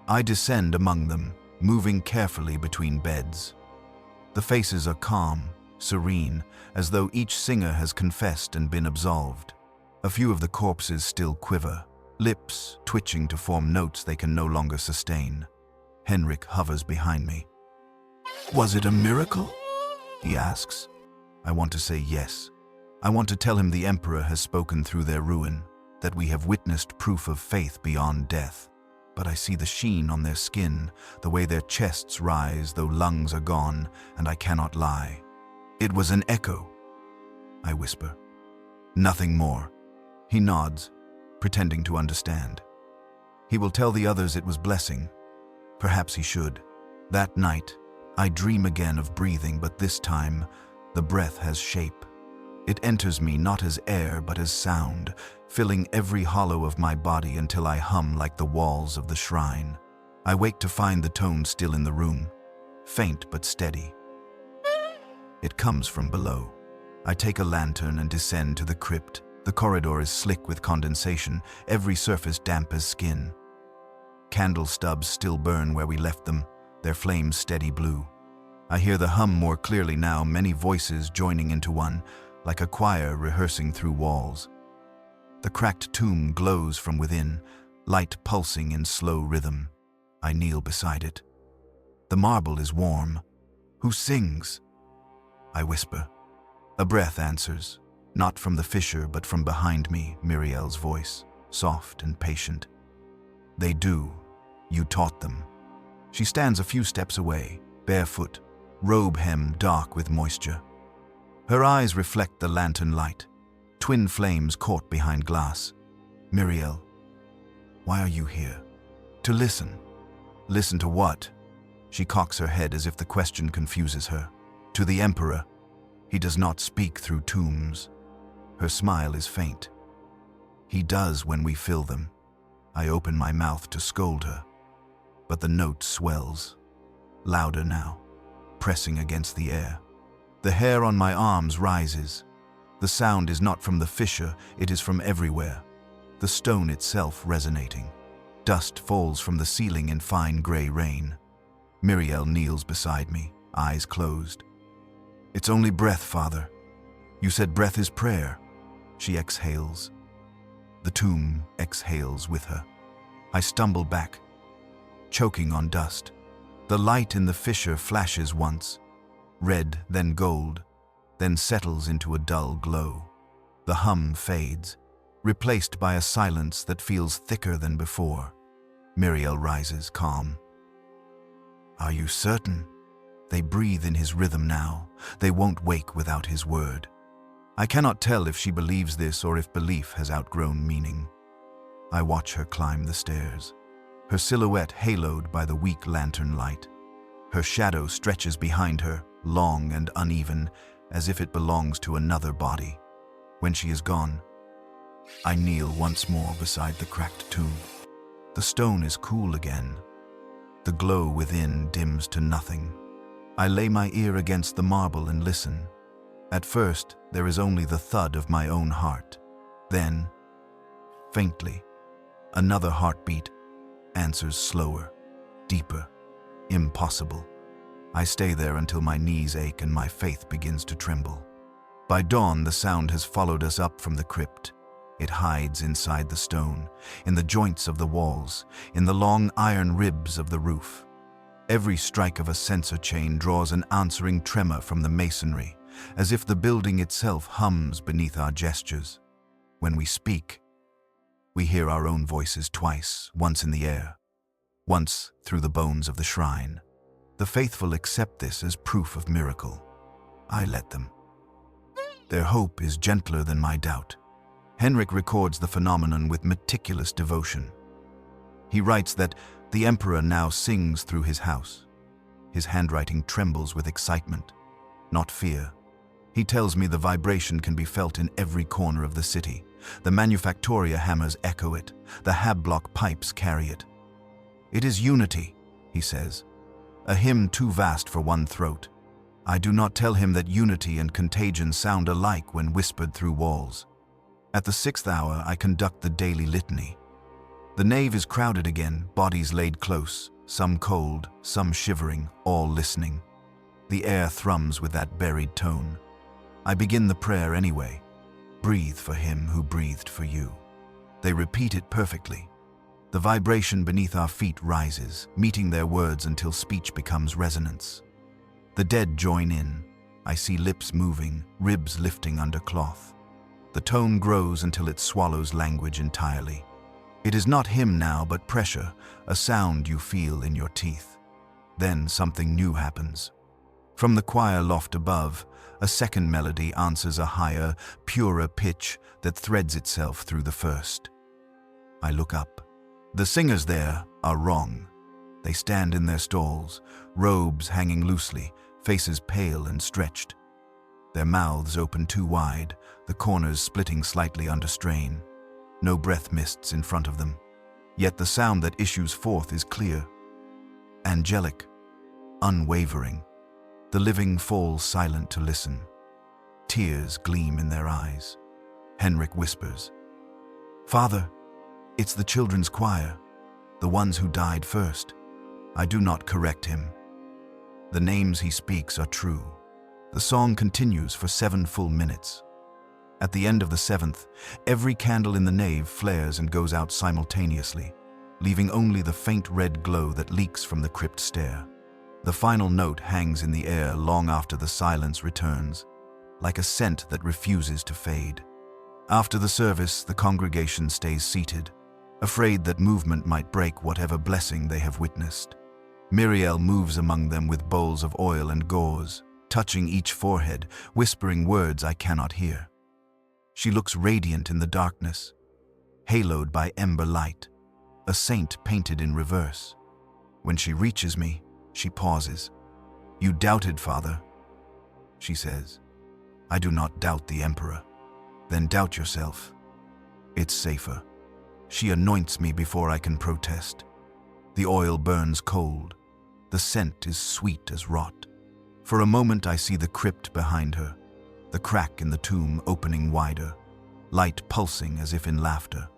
I descend among them, moving carefully between beds. The faces are calm, serene, as though each singer has confessed and been absolved. A few of the corpses still quiver, lips twitching to form notes they can no longer sustain. Henrik hovers behind me. Was it a miracle? He asks. I want to say yes. I want to tell him the Emperor has spoken through their ruin, that we have witnessed proof of faith beyond death. But I see the sheen on their skin, the way their chests rise though lungs are gone, and I cannot lie. It was an echo, I whisper. Nothing more. He nods, pretending to understand. He will tell the others it was blessing. Perhaps he should. That night, I dream again of breathing, but this time, the breath has shape. It enters me not as air but as sound, filling every hollow of my body until I hum like the walls of the shrine. I wake to find the tone still in the room, faint but steady. It comes from below. I take a lantern and descend to the crypt. The corridor is slick with condensation, every surface damp as skin. Candle stubs still burn where we left them, their flames steady blue. I hear the hum more clearly now, many voices joining into one, like a choir rehearsing through walls. The cracked tomb glows from within, light pulsing in slow rhythm. I kneel beside it. The marble is warm. Who sings? I whisper. A breath answers, not from the fissure but from behind me, Muriel's voice, soft and patient. They do. You taught them. She stands a few steps away, barefoot, robe hem dark with moisture. Her eyes reflect the lantern light, twin flames caught behind glass. Muriel, why are you here? To listen. Listen to what? She cocks her head as if the question confuses her. To the Emperor. He does not speak through tombs. Her smile is faint. He does when we fill them. I open my mouth to scold her, but the note swells, louder now, pressing against the air. The hair on my arms rises. The sound is not from the fissure, it is from everywhere. The stone itself resonating. Dust falls from the ceiling in fine gray rain. Muriel kneels beside me, eyes closed. It's only breath, Father. You said breath is prayer. She exhales. The tomb exhales with her. I stumble back, choking on dust. The light in the fissure flashes once, red, then gold, then settles into a dull glow. The hum fades, replaced by a silence that feels thicker than before. Muriel rises, calm. "Are you certain?" They breathe in his rhythm now. They won't wake without his word. I cannot tell if she believes this or if belief has outgrown meaning. I watch her climb the stairs, her silhouette haloed by the weak lantern light. Her shadow stretches behind her, long and uneven, as if it belongs to another body. When she is gone, I kneel once more beside the cracked tomb. The stone is cool again. The glow within dims to nothing. I lay my ear against the marble and listen. At first, there is only the thud of my own heart. Then, faintly, another heartbeat answers slower, deeper, impossible. I stay there until my knees ache and my faith begins to tremble. By dawn, the sound has followed us up from the crypt. It hides inside the stone, in the joints of the walls, in the long iron ribs of the roof. Every strike of a sensor chain draws an answering tremor from the masonry, as if the building itself hums beneath our gestures. When we speak, we hear our own voices twice, once in the air, once through the bones of the shrine. The faithful accept this as proof of miracle. I let them. Their hope is gentler than my doubt. Henrik records the phenomenon with meticulous devotion. He writes that the Emperor now sings through his house. His handwriting trembles with excitement, not fear. He tells me the vibration can be felt in every corner of the city. The Manufactoria hammers echo it. The Hablok pipes carry it. It is unity, he says. A hymn too vast for one throat. I do not tell him that unity and contagion sound alike when whispered through walls. At the 6th hour, I conduct the daily litany. The nave is crowded again, bodies laid close, some cold, some shivering, all listening. The air thrums with that buried tone. I begin the prayer anyway. Breathe for him who breathed for you. They repeat it perfectly. The vibration beneath our feet rises, meeting their words until speech becomes resonance. The dead join in. I see lips moving, ribs lifting under cloth. The tone grows until it swallows language entirely. It is not hymn now, but pressure, a sound you feel in your teeth. Then something new happens. From the choir loft above, a second melody answers a higher, purer pitch that threads itself through the first. I look up. The singers there are wrong. They stand in their stalls, robes hanging loosely, faces pale and stretched. Their mouths open too wide, the corners splitting slightly under strain. No breath mists in front of them. Yet the sound that issues forth is clear, angelic, unwavering. The living fall silent to listen. Tears gleam in their eyes. Henrik whispers, "Father, it's the children's choir, the ones who died first." I do not correct him. The names he speaks are true. The song continues for 7 full minutes. At the end of the 7th, every candle in the nave flares and goes out simultaneously, leaving only the faint red glow that leaks from the crypt stair. The final note hangs in the air long after the silence returns, like a scent that refuses to fade. After the service, the congregation stays seated, afraid that movement might break whatever blessing they have witnessed. Muriel moves among them with bowls of oil and gauze, touching each forehead, whispering words I cannot hear. She looks radiant in the darkness, haloed by ember light, a saint painted in reverse. When she reaches me, she pauses. "You doubted, Father," she says. "I do not doubt the Emperor." "Then doubt yourself. It's safer." She anoints me before I can protest. The oil burns cold. The scent is sweet as rot. For a moment I see the crypt behind her, the crack in the tomb opening wider, light pulsing as if in laughter.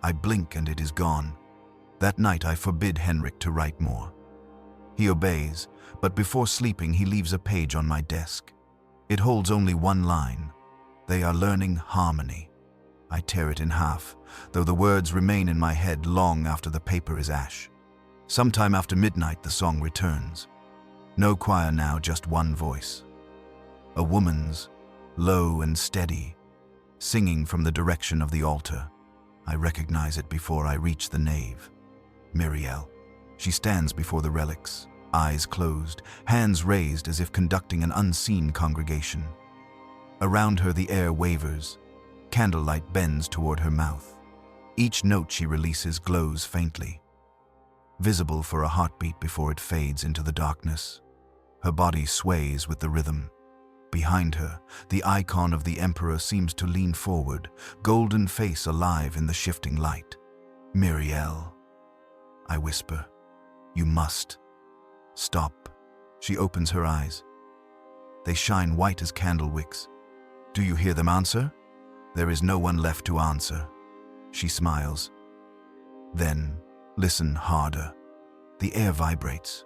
I blink and it is gone. That night I forbid Henrik to write more. He obeys, but before sleeping he leaves a page on my desk. It holds only one line. "They are learning harmony." I tear it in half, though the words remain in my head long after the paper is ash. Sometime after midnight the song returns. No choir now, just one voice. A woman's, low and steady, singing from the direction of the altar. I recognize it before I reach the nave. Muriel. She stands before the relics, eyes closed, hands raised as if conducting an unseen congregation. Around her the air wavers. Candlelight bends toward her mouth. Each note she releases glows faintly, visible for a heartbeat before it fades into the darkness. Her body sways with the rhythm. Behind her, the icon of the Emperor seems to lean forward, golden face alive in the shifting light. Muriel, I whisper. You must. Stop. She opens her eyes. They shine white as candle wicks. Do you hear them answer? There is no one left to answer. She smiles. Then, listen harder. The air vibrates.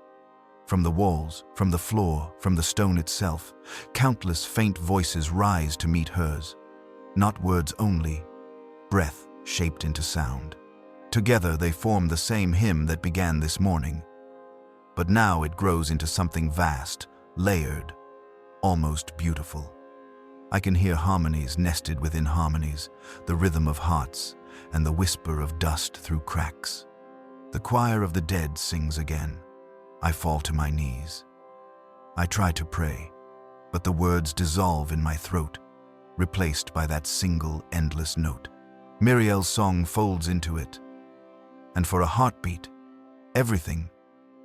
From the walls, from the floor, from the stone itself, countless faint voices rise to meet hers. Not words only, breath shaped into sound. Together they form the same hymn that began this morning. But now it grows into something vast, layered, almost beautiful. I can hear harmonies nested within harmonies, the rhythm of hearts, and the whisper of dust through cracks. The choir of the dead sings again. I fall to my knees. I try to pray, but the words dissolve in my throat, replaced by that single endless note. Muriel's song folds into it, and for a heartbeat, everything,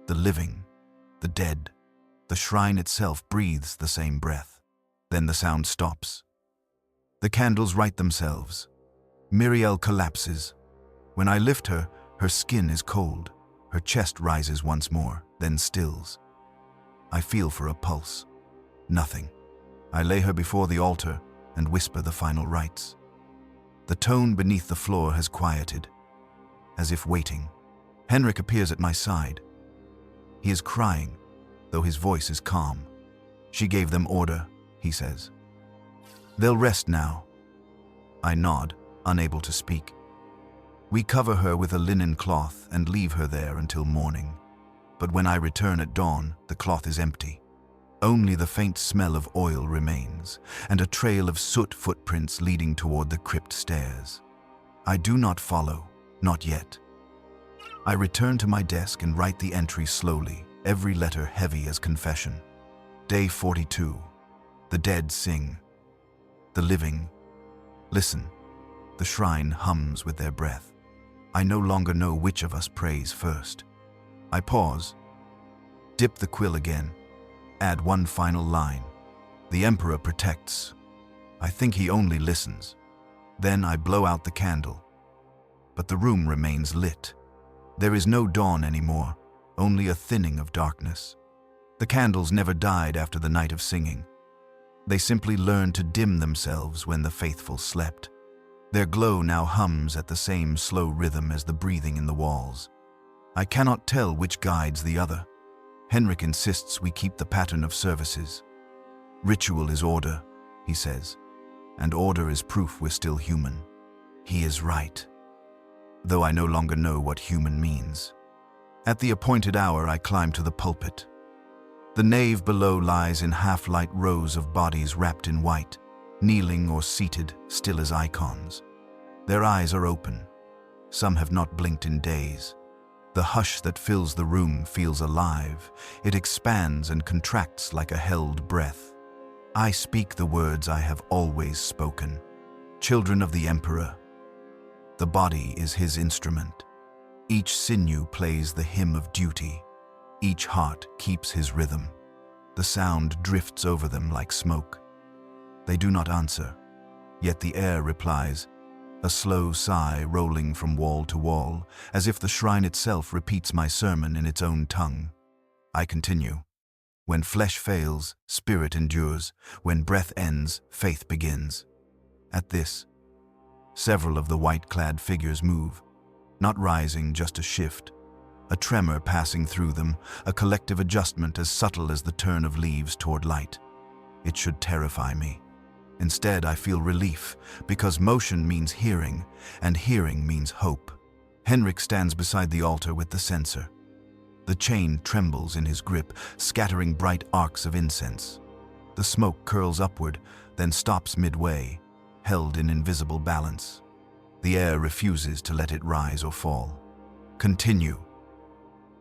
the living, the dead, the shrine itself breathes the same breath. Then the sound stops. The candles right themselves. Muriel collapses. When I lift her, her skin is cold. Her chest rises once more, then stills. I feel for a pulse. Nothing. I lay her before the altar and whisper the final rites. The tone beneath the floor has quieted, as if waiting. Henrik appears at my side. He is crying, though his voice is calm. She gave them order, he says. They'll rest now. I nod, unable to speak. We cover her with a linen cloth and leave her there until morning. But when I return at dawn, the cloth is empty. Only the faint smell of oil remains, and a trail of soot footprints leading toward the crypt stairs. I do not follow, not yet. I return to my desk and write the entry slowly, every letter heavy as confession. Day 42. The dead sing. The living listen. The shrine hums with their breath. I no longer know which of us prays first. I pause, dip the quill again, add one final line. The Emperor protects. I think he only listens. Then I blow out the candle. But the room remains lit. There is no dawn anymore, only a thinning of darkness. The candles never died after the night of singing. They simply learned to dim themselves when the faithful slept. Their glow now hums at the same slow rhythm as the breathing in the walls. I cannot tell which guides the other. Henrik insists we keep the pattern of services. Ritual is order, he says, and order is proof we're still human. He is right, though I no longer know what human means. At the appointed hour, I climb to the pulpit. The nave below lies in half-light rows of bodies wrapped in white, kneeling or seated, still as icons. Their eyes are open. Some have not blinked in days. The hush that fills the room feels alive. It expands and contracts like a held breath. I speak the words I have always spoken. Children of the Emperor. The body is his instrument. Each sinew plays the hymn of duty. Each heart keeps his rhythm. The sound drifts over them like smoke. They do not answer, yet the air replies, a slow sigh rolling from wall to wall, as if the shrine itself repeats my sermon in its own tongue. I continue. When flesh fails, spirit endures. When breath ends, faith begins. At this, several of the white-clad figures move, not rising, just a shift. A tremor passing through them, a collective adjustment as subtle as the turn of leaves toward light. It should terrify me. Instead, I feel relief, because motion means hearing, and hearing means hope. Henrik stands beside the altar with the censer. The chain trembles in his grip, scattering bright arcs of incense. The smoke curls upward, then stops midway. held in invisible balance. The air refuses to let it rise or fall. "Continue,"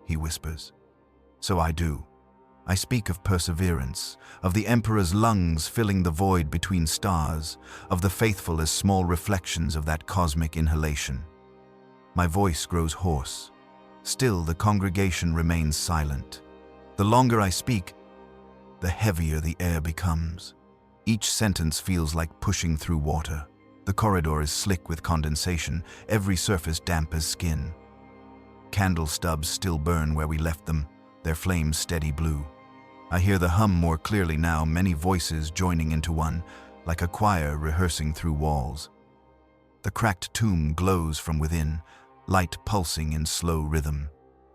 he whispers. So I do. I speak of perseverance, of the Emperor's lungs filling the void between stars, of the faithful as small reflections of that cosmic inhalation. My voice grows hoarse. Still, the congregation remains silent. The longer I speak, the heavier the air becomes. Each sentence feels like pushing through water. The corridor is slick with condensation, every surface damp as skin. Candle stubs still burn where we left them, their flames steady blue. I hear the hum more clearly now, many voices joining into one, like a choir rehearsing through walls. The cracked tomb glows from within, light pulsing in slow rhythm.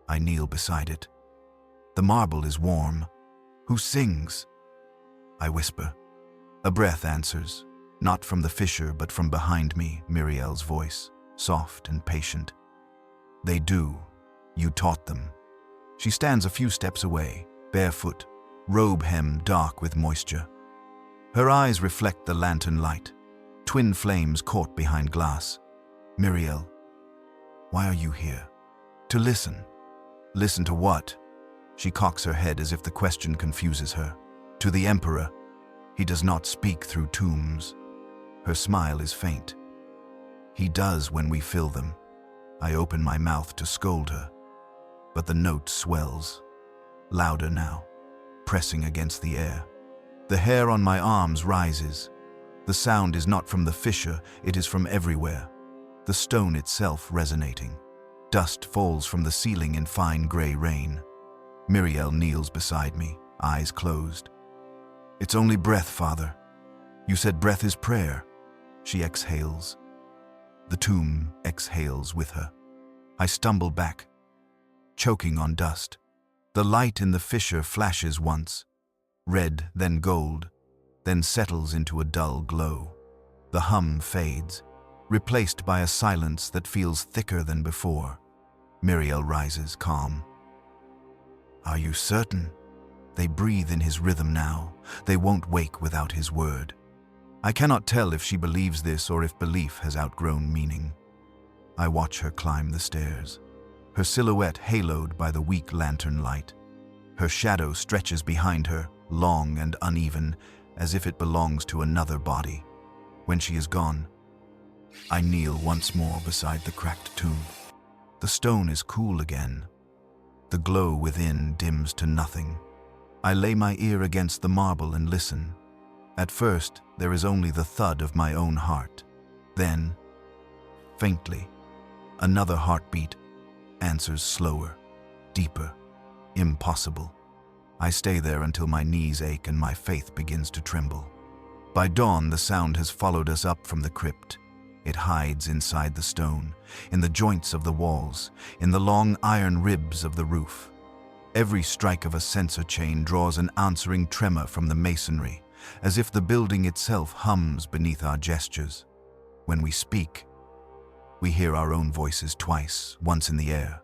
I kneel beside it. The marble is warm. "Who sings?" I whisper. A breath answers, not from the fissure but from behind me, Muriel's voice, soft and patient. "They do. You taught them." She stands a few steps away, barefoot, robe hem dark with moisture. Her eyes reflect the lantern light, twin flames caught behind glass. "Muriel, why are you here?" "To listen." "Listen to what?" She cocks her head as if the question confuses her. "To the Emperor. He does not speak through tombs." Her smile is faint. "He does when we fill them." I open my mouth to scold her, but the note swells, louder now, pressing against the air. The hair on my arms rises. The sound is not from the fissure, it is from everywhere. The stone itself resonating. Dust falls from the ceiling in fine gray rain. Muriel kneels beside me, eyes closed. "It's only breath, Father. You said breath is prayer." She exhales. The tomb exhales with her. I stumble back, choking on dust. The light in the fissure flashes once, red, then gold, then settles into a dull glow. The hum fades, replaced by a silence that feels thicker than before. Muriel rises, calm. "Are you certain?" They breathe in his rhythm now. They won't wake without his word. I cannot tell if she believes this or if belief has outgrown meaning. I watch her climb the stairs, her silhouette haloed by the weak lantern light. Her shadow stretches behind her, long and uneven, as if it belongs to another body. When she is gone, I kneel once more beside the cracked tomb. The stone is cool again. The glow within dims to nothing. I lay my ear against the marble and listen. At first, there is only the thud of my own heart. Then, faintly, another heartbeat answers slower, deeper, impossible. I stay there until my knees ache and my faith begins to tremble. By dawn, the sound has followed us up from the crypt. It hides inside the stone, in the joints of the walls, in the long iron ribs of the roof. Every strike of a sensor chain draws an answering tremor from the masonry, as if the building itself hums beneath our gestures. When we speak, we hear our own voices twice, once in the air,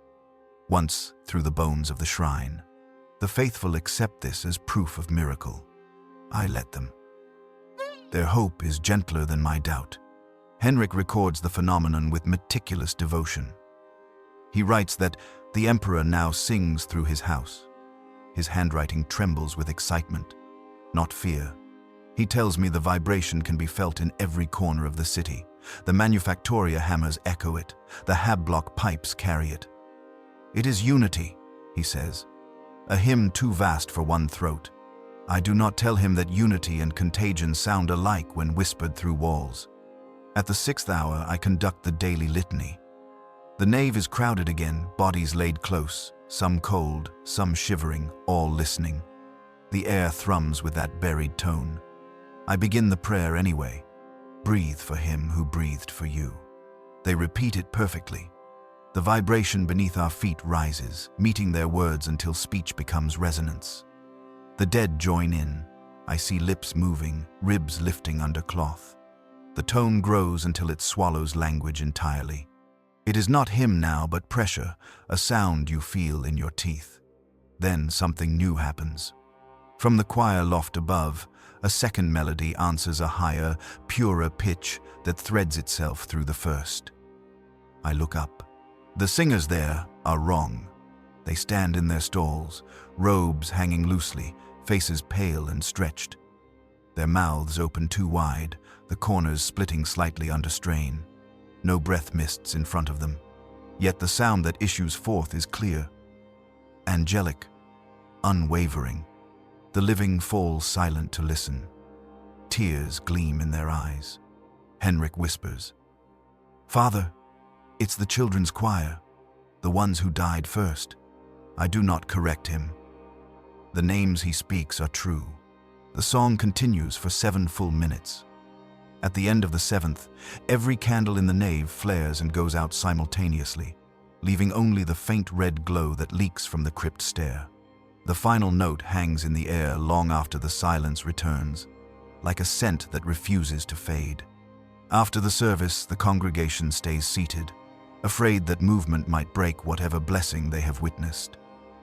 once through the bones of the shrine. The faithful accept this as proof of miracle. I let them. Their hope is gentler than my doubt. Henrik records the phenomenon with meticulous devotion. He writes that the Emperor now sings through his house. His handwriting trembles with excitement, not fear. He tells me the vibration can be felt in every corner of the city. The manufactoria hammers echo it. The Hablok pipes carry it. "It is unity," he says. "A hymn too vast for one throat." I do not tell him that unity and contagion sound alike when whispered through walls. At the 6th hour, I conduct the daily litany. The nave is crowded again, bodies laid close, some cold, some shivering, all listening. The air thrums with that buried tone. I begin the prayer anyway. "Breathe for him who breathed for you." They repeat it perfectly. The vibration beneath our feet rises, meeting their words until speech becomes resonance. The dead join in. I see lips moving, ribs lifting under cloth. The tone grows until it swallows language entirely. It is not hymn now, but pressure, a sound you feel in your teeth. Then something new happens. From the choir loft above, a second melody answers a higher, purer pitch that threads itself through the first. I look up. The singers there are wrong. They stand in their stalls, robes hanging loosely, faces pale and stretched. Their mouths open too wide, the corners splitting slightly under strain. No breath mists in front of them. Yet the sound that issues forth is clear, angelic, unwavering. The living fall silent to listen. Tears gleam in their eyes. Henrik whispers, "Father, it's the children's choir, the ones who died first." I do not correct him. The names he speaks are true. The song continues for 7 full minutes. At the end of the 7th, every candle in the nave flares and goes out simultaneously, leaving only the faint red glow that leaks from the crypt stair. The final note hangs in the air long after the silence returns, like a scent that refuses to fade. After the service, the congregation stays seated, afraid that movement might break whatever blessing they have witnessed.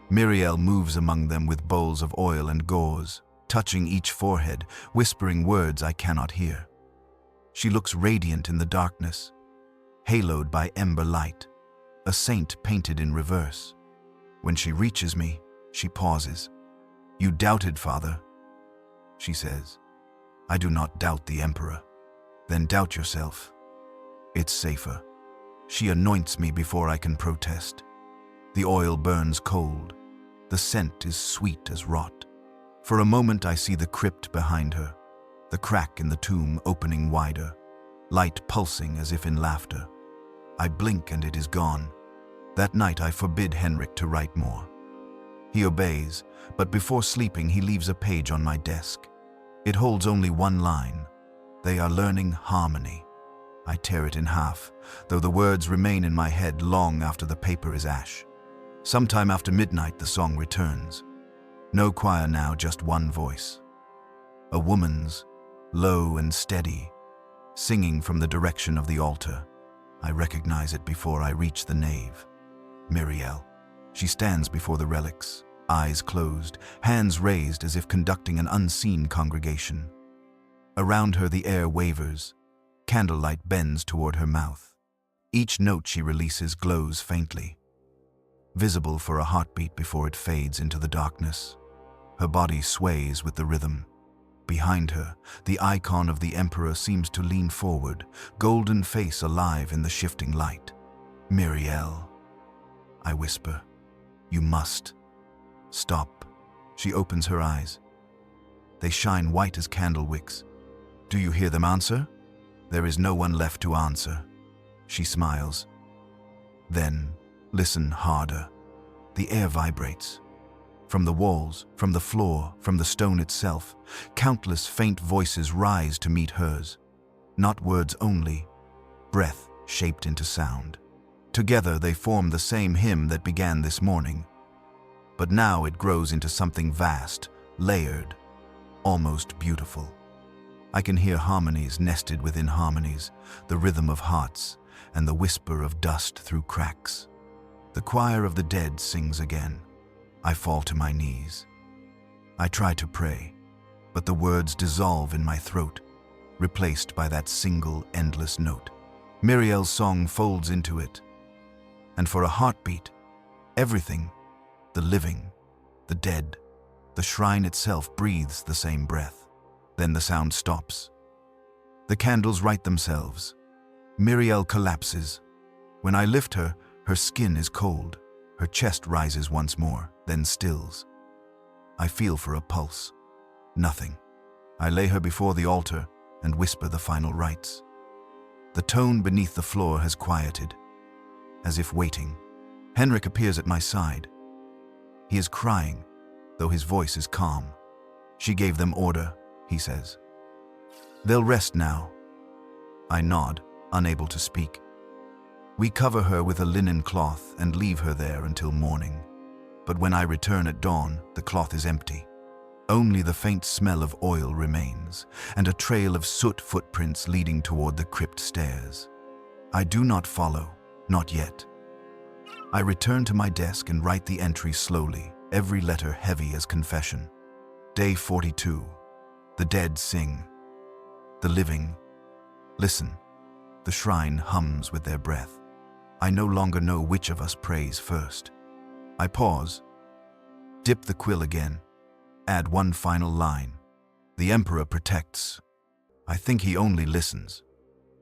Imperial moves among them with bowls of oil and gauze, touching each forehead, whispering words I cannot hear. She looks radiant in the darkness, haloed by ember light, a saint painted in reverse. When she reaches me, she pauses. "You doubted, Father," she says. "I do not doubt the Emperor." "Then doubt yourself. It's safer." She anoints me before I can protest. The oil burns cold. The scent is sweet as rot. For a moment I see the crypt behind her, the crack in the tomb opening wider, light pulsing as if in laughter. I blink and it is gone. That night I forbid Henrik to write more. He obeys, but before sleeping he leaves a page on my desk. It holds only one line. "They are learning harmony." I tear it in half, though the words remain in my head long after the paper is ash. Sometime after midnight the song returns. No choir now, just one voice. A woman's, low and steady, singing from the direction of the altar. I recognize it before I reach the nave. Imperial. She stands before the relics, eyes closed, hands raised as if conducting an unseen congregation. Around her the air wavers. Candlelight bends toward her mouth. Each note she releases glows faintly, visible for a heartbeat before it fades into the darkness. Her body sways with the rhythm. Behind her, the icon of the Emperor seems to lean forward, golden face alive in the shifting light. "Imperial," I whisper. "You must stop." She opens her eyes. They shine white as candle wicks. "Do you hear them answer?" "There is no one left to answer." She smiles. "Then listen harder." The air vibrates. From the walls, from the floor, from the stone itself, countless faint voices rise to meet hers. Not words only, breath shaped into sound. Together they form the same hymn that began this morning. But now it grows into something vast, layered, almost beautiful. I can hear harmonies nested within harmonies, the rhythm of hearts, and the whisper of dust through cracks. The choir of the dead sings again. I fall to my knees. I try to pray, but the words dissolve in my throat, replaced by that single endless note. Imperial's song folds into it, and for a heartbeat, everything, the living, the dead, the shrine itself breathes the same breath. Then the sound stops. The candles right themselves. Imperial collapses. When I lift her, her skin is cold. Her chest rises once more, then stills. I feel for a pulse. Nothing. I lay her before the altar and whisper the final rites. The tone beneath the floor has quieted, as if waiting. Henrik appears at my side. He is crying, though his voice is calm. "She gave them order," he says. "They'll rest now." I nod, unable to speak. We cover her with a linen cloth and leave her there until morning. But when I return at dawn, the cloth is empty. Only the faint smell of oil remains, and a trail of soot footprints leading toward the crypt stairs. I do not follow, not yet. I return to my desk and write the entry slowly, every letter heavy as confession. Day 42. The dead sing. The living listen. The shrine hums with their breath. I no longer know which of us prays first. I pause, dip the quill again, add one final line. The Emperor protects. I think he only listens.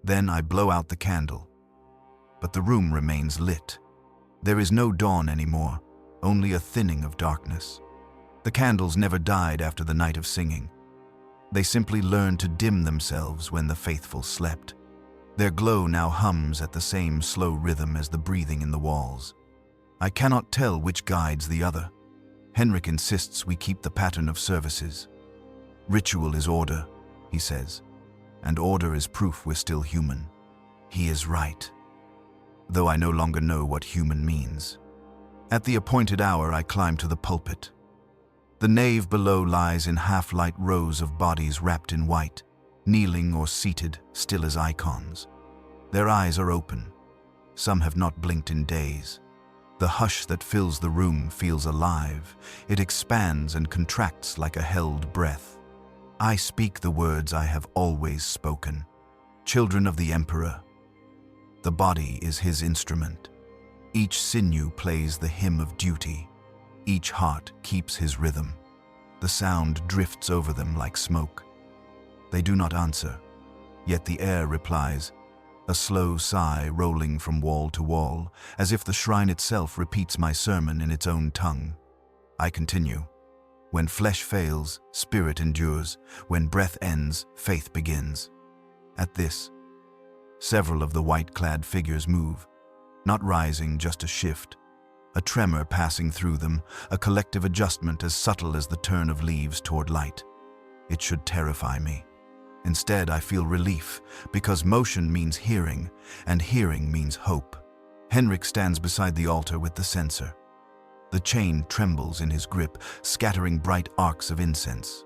Then I blow out the candle. But the room remains lit. There is no dawn anymore, only a thinning of darkness. The candles never died after the night of singing. They simply learned to dim themselves when the faithful slept. Their glow now hums at the same slow rhythm as the breathing in the walls. I cannot tell which guides the other. Henrik insists we keep the pattern of services. Ritual is order, he says, and order is proof we're still human. He is right, though I no longer know what human means. At the appointed hour, I climb to the pulpit. The nave below lies in half-light rows of bodies wrapped in white, kneeling or seated, still as icons. Their eyes are open. Some have not blinked in days. The hush that fills the room feels alive. It expands and contracts like a held breath. I speak the words I have always spoken. Children of the Emperor. The body is his instrument. Each sinew plays the hymn of duty. Each heart keeps his rhythm. The sound drifts over them like smoke. They do not answer, yet the air replies, a slow sigh rolling from wall to wall, as if the shrine itself repeats my sermon in its own tongue. I continue. When flesh fails, spirit endures. When breath ends, faith begins. At this, several of the white-clad figures move, not rising, just a shift. A tremor passing through them, a collective adjustment as subtle as the turn of leaves toward light. It should terrify me. Instead, I feel relief, because motion means hearing, and hearing means hope. Henrik stands beside the altar with the censer. The chain trembles in his grip, scattering bright arcs of incense.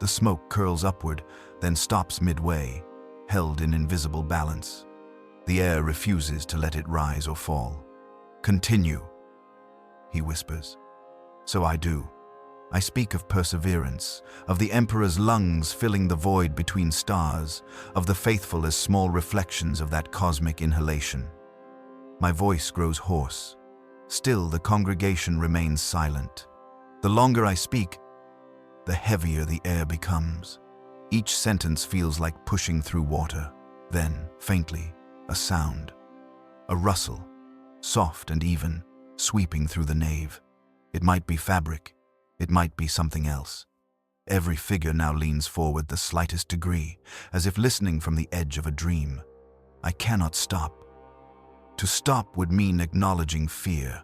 The smoke curls upward, then stops midway, held in invisible balance. The air refuses to let it rise or fall. Continue, he whispers. So I do. I speak of perseverance, of the Emperor's lungs filling the void between stars, of the faithful as small reflections of that cosmic inhalation. My voice grows hoarse. Still, the congregation remains silent. The longer I speak, the heavier the air becomes. Each sentence feels like pushing through water. Then, faintly, a sound. A rustle, soft and even, sweeping through the nave. It might be fabric. It might be something else. Every figure now leans forward the slightest degree, as if listening from the edge of a dream. I cannot stop. To stop would mean acknowledging fear,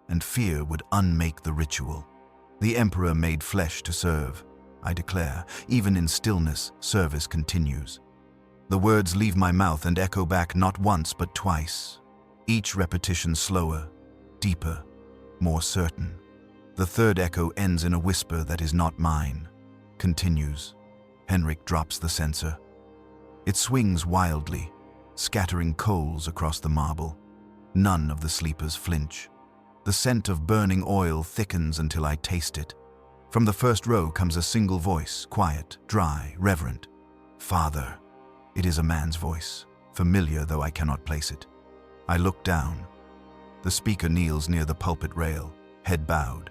and fear would unmake the ritual. The Emperor made flesh to serve, I declare. Even in stillness, service continues. The words leave my mouth and echo back not once but twice. Each repetition slower, deeper, more certain. The third echo ends in a whisper that is not mine. Continues. Henrik drops the censer. It swings wildly, scattering coals across the marble. None of the sleepers flinch. The scent of burning oil thickens until I taste it. From the first row comes a single voice, quiet, dry, reverent. Father. It is a man's voice, familiar though I cannot place it. I look down. The speaker kneels near the pulpit rail, head bowed.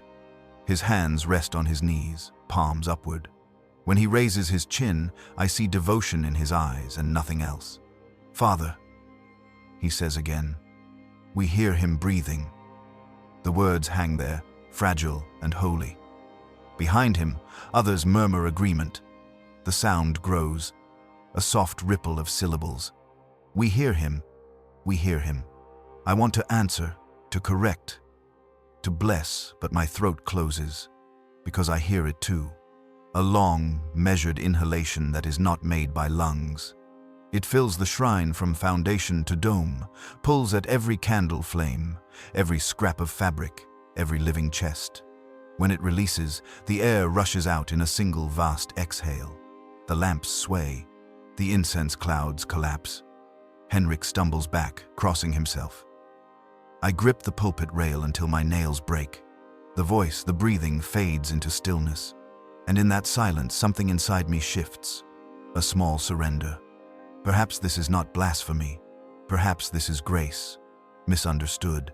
His hands rest on his knees, palms upward. When he raises his chin, I see devotion in his eyes and nothing else. Father, he says again. We hear him breathing. The words hang there, fragile and holy. Behind him, others murmur agreement. The sound grows, a soft ripple of syllables. We hear him. We hear him. I want to answer, to correct, to bless, but my throat closes, because I hear it too. A long, measured inhalation that is not made by lungs. It fills the shrine from foundation to dome, pulls at every candle flame, every scrap of fabric, every living chest. When it releases, the air rushes out in a single vast exhale. The lamps sway, the incense clouds collapse. Henrik stumbles back, crossing himself. I grip the pulpit rail until my nails break. The voice, the breathing fades into stillness. And in that silence, something inside me shifts, a small surrender. Perhaps this is not blasphemy. Perhaps this is grace, misunderstood.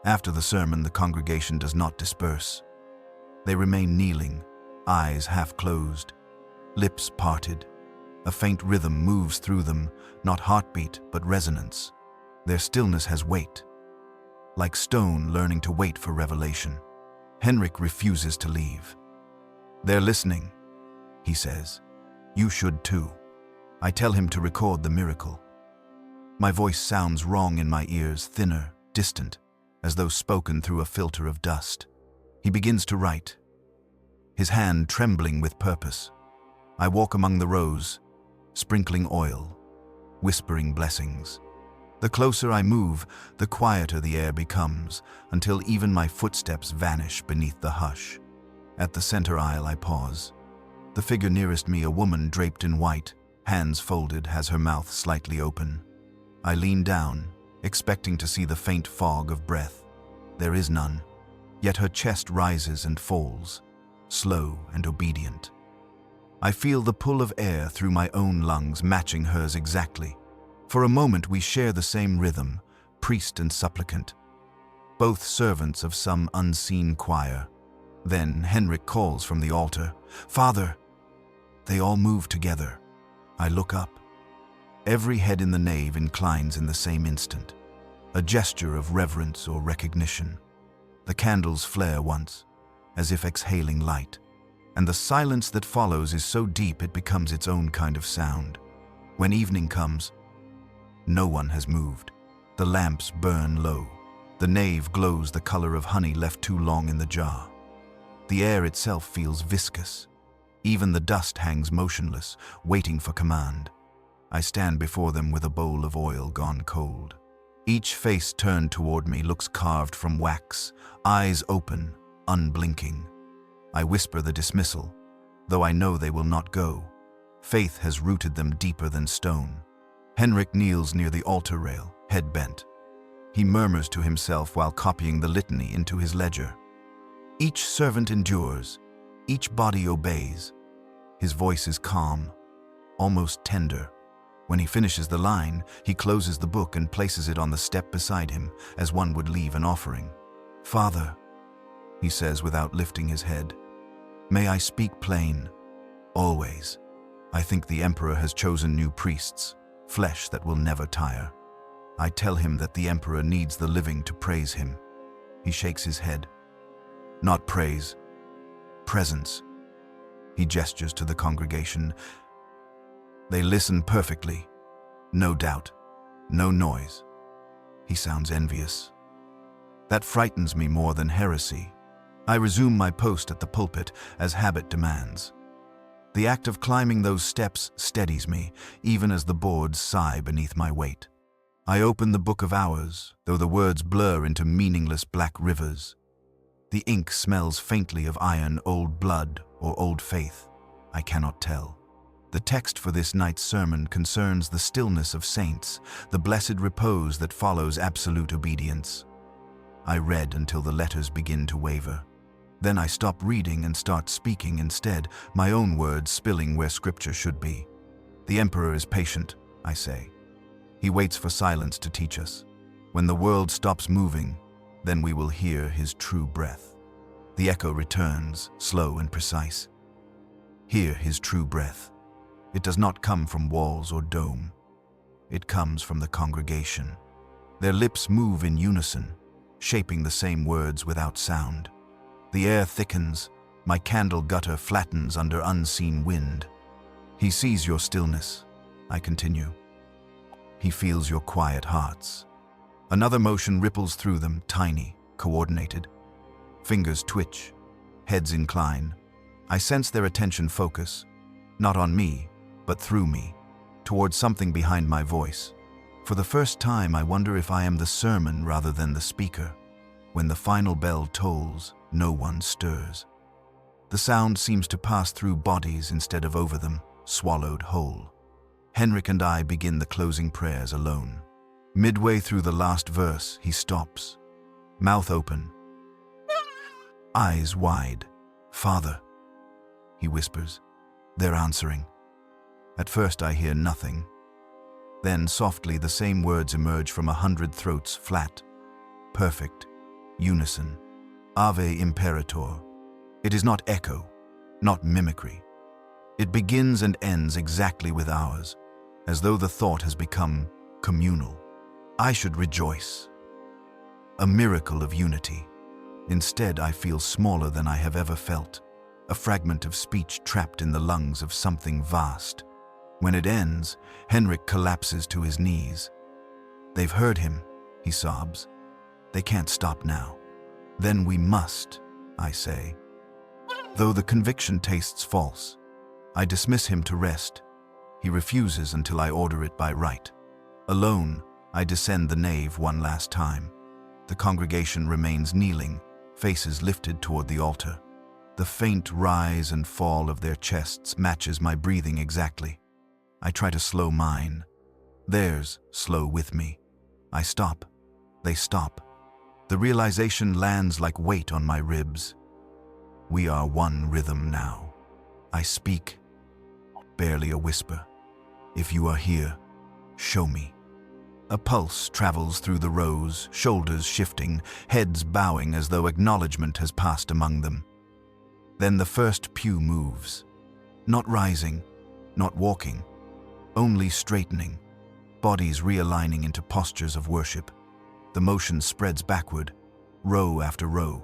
After the sermon, the congregation does not disperse. They remain kneeling, eyes half closed, lips parted. A faint rhythm moves through them, not heartbeat, but resonance. Their stillness has weight, like stone learning to wait for revelation. Henrik refuses to leave. "They're listening," he says. "You should too." I tell him to record the miracle. My voice sounds wrong in my ears, thinner, distant, as though spoken through a filter of dust. He begins to write, his hand trembling with purpose. I walk among the rows, sprinkling oil, whispering blessings. The closer I move, the quieter the air becomes, until even my footsteps vanish beneath the hush. At the center aisle, I pause. The figure nearest me, a woman draped in white, hands folded, has her mouth slightly open. I lean down, expecting to see the faint fog of breath. There is none, yet her chest rises and falls, slow and obedient. I feel the pull of air through my own lungs, matching hers exactly. For a moment we share the same rhythm, priest and supplicant, both servants of some unseen choir. Then Henrik calls from the altar, "Father!" They all move together. I look up. Every head in the nave inclines in the same instant, a gesture of reverence or recognition. The candles flare once, as if exhaling light, and the silence that follows is so deep it becomes its own kind of sound. When evening comes, no one has moved. The lamps burn low. The nave glows the color of honey left too long in the jar. The air itself feels viscous. Even the dust hangs motionless, waiting for command. I stand before them with a bowl of oil gone cold. Each face turned toward me looks carved from wax, eyes open, unblinking. I whisper the dismissal, though I know they will not go. Faith has rooted them deeper than stone. Henrik kneels near the altar rail, head bent. He murmurs to himself while copying the litany into his ledger. Each servant endures, each body obeys. His voice is calm, almost tender. When he finishes the line, he closes the book and places it on the step beside him, as one would leave an offering. "Father," he says without lifting his head, "may I speak plain? Always. I think the Emperor has chosen new priests, flesh that will never tire." I tell him that the Emperor needs the living to praise him. He shakes his head. "Not praise, presence." He gestures to the congregation. They listen perfectly. No doubt, no noise. He sounds envious. That frightens me more than heresy. I resume my post at the pulpit as habit demands. The act of climbing those steps steadies me, even as the boards sigh beneath my weight. I open the Book of Hours, though the words blur into meaningless black rivers. The ink smells faintly of iron, old blood, or old faith. I cannot tell. The text for this night's sermon concerns the stillness of saints, the blessed repose that follows absolute obedience. I read until the letters begin to waver. Then I stop reading and start speaking instead, my own words spilling where scripture should be. "The Emperor is patient," I say. "He waits for silence to teach us. When the world stops moving, then we will hear his true breath." The echo returns, slow and precise. Hear his true breath. It does not come from walls or dome. It comes from the congregation. Their lips move in unison, shaping the same words without sound. The air thickens, my candle gutter flattens under unseen wind. "He sees your stillness," I continue. "He feels your quiet hearts." Another motion ripples through them, tiny, coordinated. Fingers twitch, heads incline. I sense their attention focus, not on me, but through me, towards something behind my voice. For the first time, I wonder if I am the sermon rather than the speaker. When the final bell tolls, no one stirs. The sound seems to pass through bodies instead of over them, swallowed whole. Henrik and I begin the closing prayers alone. Midway through the last verse, he stops, mouth open, eyes wide. "Father," he whispers. They're answering. At first I hear nothing. Then softly the same words emerge from 100 throats, flat, perfect, unison. Ave Imperator. It is not echo, not mimicry. It begins and ends exactly with ours, as though the thought has become communal. I should rejoice. A miracle of unity. Instead, I feel smaller than I have ever felt, a fragment of speech trapped in the lungs of something vast. When it ends, Henrik collapses to his knees. They've heard him, he sobs. They can't stop now. Then we must, I say. Though the conviction tastes false, I dismiss him to rest. He refuses until I order it by right. Alone, I descend the nave one last time. The congregation remains kneeling, faces lifted toward the altar. The faint rise and fall of their chests matches my breathing exactly. I try to slow mine. Theirs slow with me. I stop. They stop. The realization lands like weight on my ribs. We are one rhythm now. I speak, barely a whisper. If you are here, show me. A pulse travels through the rows, shoulders shifting, heads bowing as though acknowledgement has passed among them. Then the first pew moves. Not rising, not walking, only straightening, bodies realigning into postures of worship. The motion spreads backward, row after row,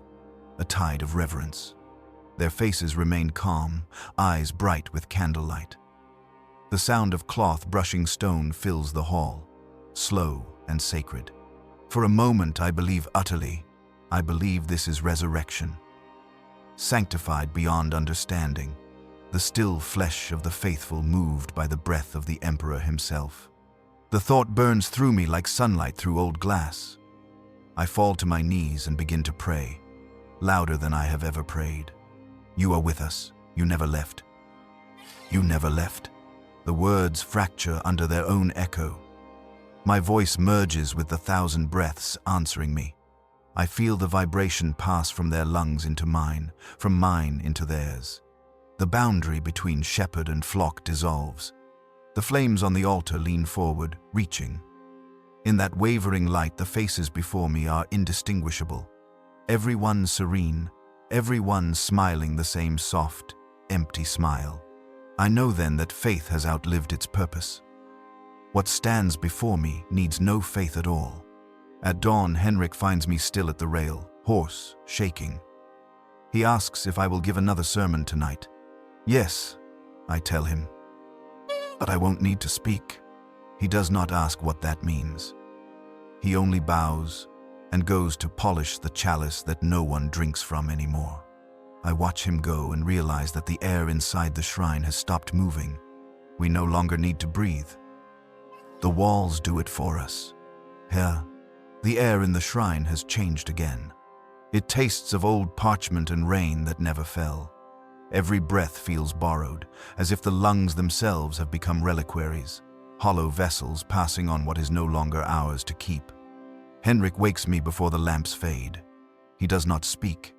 a tide of reverence. Their faces remain calm, eyes bright with candlelight. The sound of cloth brushing stone fills the hall, slow and sacred. For a moment I believe utterly, I believe this is resurrection. Sanctified beyond understanding, the still flesh of the faithful moved by the breath of the Emperor himself. The thought burns through me like sunlight through old glass. I fall to my knees and begin to pray, louder than I have ever prayed. You are with us. You never left. You never left. The words fracture under their own echo. My voice merges with the 1,000 breaths answering me. I feel the vibration pass from their lungs into mine, from mine into theirs. The boundary between shepherd and flock dissolves. The flames on the altar lean forward, reaching. In that wavering light, the faces before me are indistinguishable. Everyone serene, everyone smiling the same soft, empty smile. I know then that faith has outlived its purpose. What stands before me needs no faith at all. At dawn, Henrik finds me still at the rail, hoarse, shaking. He asks if I will give another sermon tonight. Yes, I tell him. But I won't need to speak. He does not ask what that means. He only bows and goes to polish the chalice that no one drinks from anymore. I watch him go and realize that the air inside the shrine has stopped moving. We no longer need to breathe. The walls do it for us. Here, the air in the shrine has changed again. It tastes of old parchment and rain that never fell. Every breath feels borrowed, as if the lungs themselves have become reliquaries, hollow vessels passing on what is no longer ours to keep. Henrik wakes me before the lamps fade. He does not speak.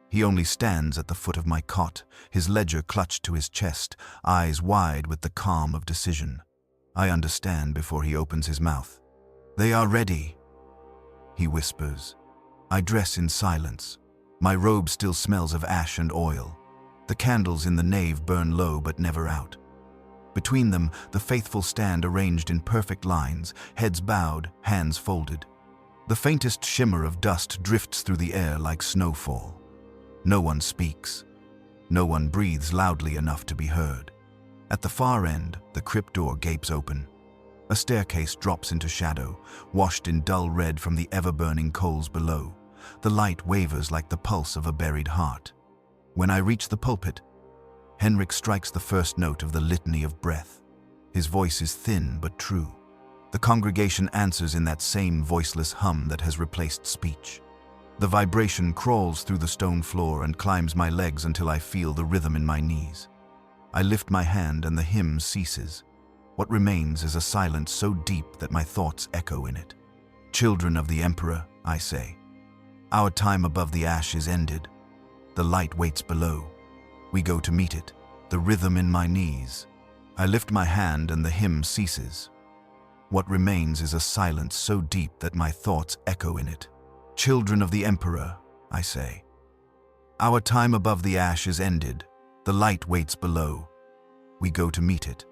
He only stands at the foot of my cot, his ledger clutched to his chest, eyes wide with the calm of decision. I understand before he opens his mouth. They are ready, he whispers. I dress in silence. My robe still smells of ash and oil. The candles in the nave burn low but never out. Between them, the faithful stand arranged in perfect lines, heads bowed, hands folded. The faintest shimmer of dust drifts through the air like snowfall. No one speaks. No one breathes loudly enough to be heard. At the far end, the crypt door gapes open. A staircase drops into shadow, washed in dull red from the ever-burning coals below. The light wavers like the pulse of a buried heart. When I reach the pulpit, Henrik strikes the first note of the litany of breath. His voice is thin but true. The congregation answers in that same voiceless hum that has replaced speech. The vibration crawls through the stone floor and climbs my legs until I feel the rhythm in my knees. I lift my hand and the hymn ceases. What remains is a silence so deep that my thoughts echo in it. Children of the Emperor, I say. Our time above the ash is ended. The light waits below. We go to meet it, the rhythm in my knees. I lift my hand and the hymn ceases. What remains is a silence so deep that my thoughts echo in it. Children of the Emperor, I say. Our time above the ash is ended. The light waits below. We go to meet it.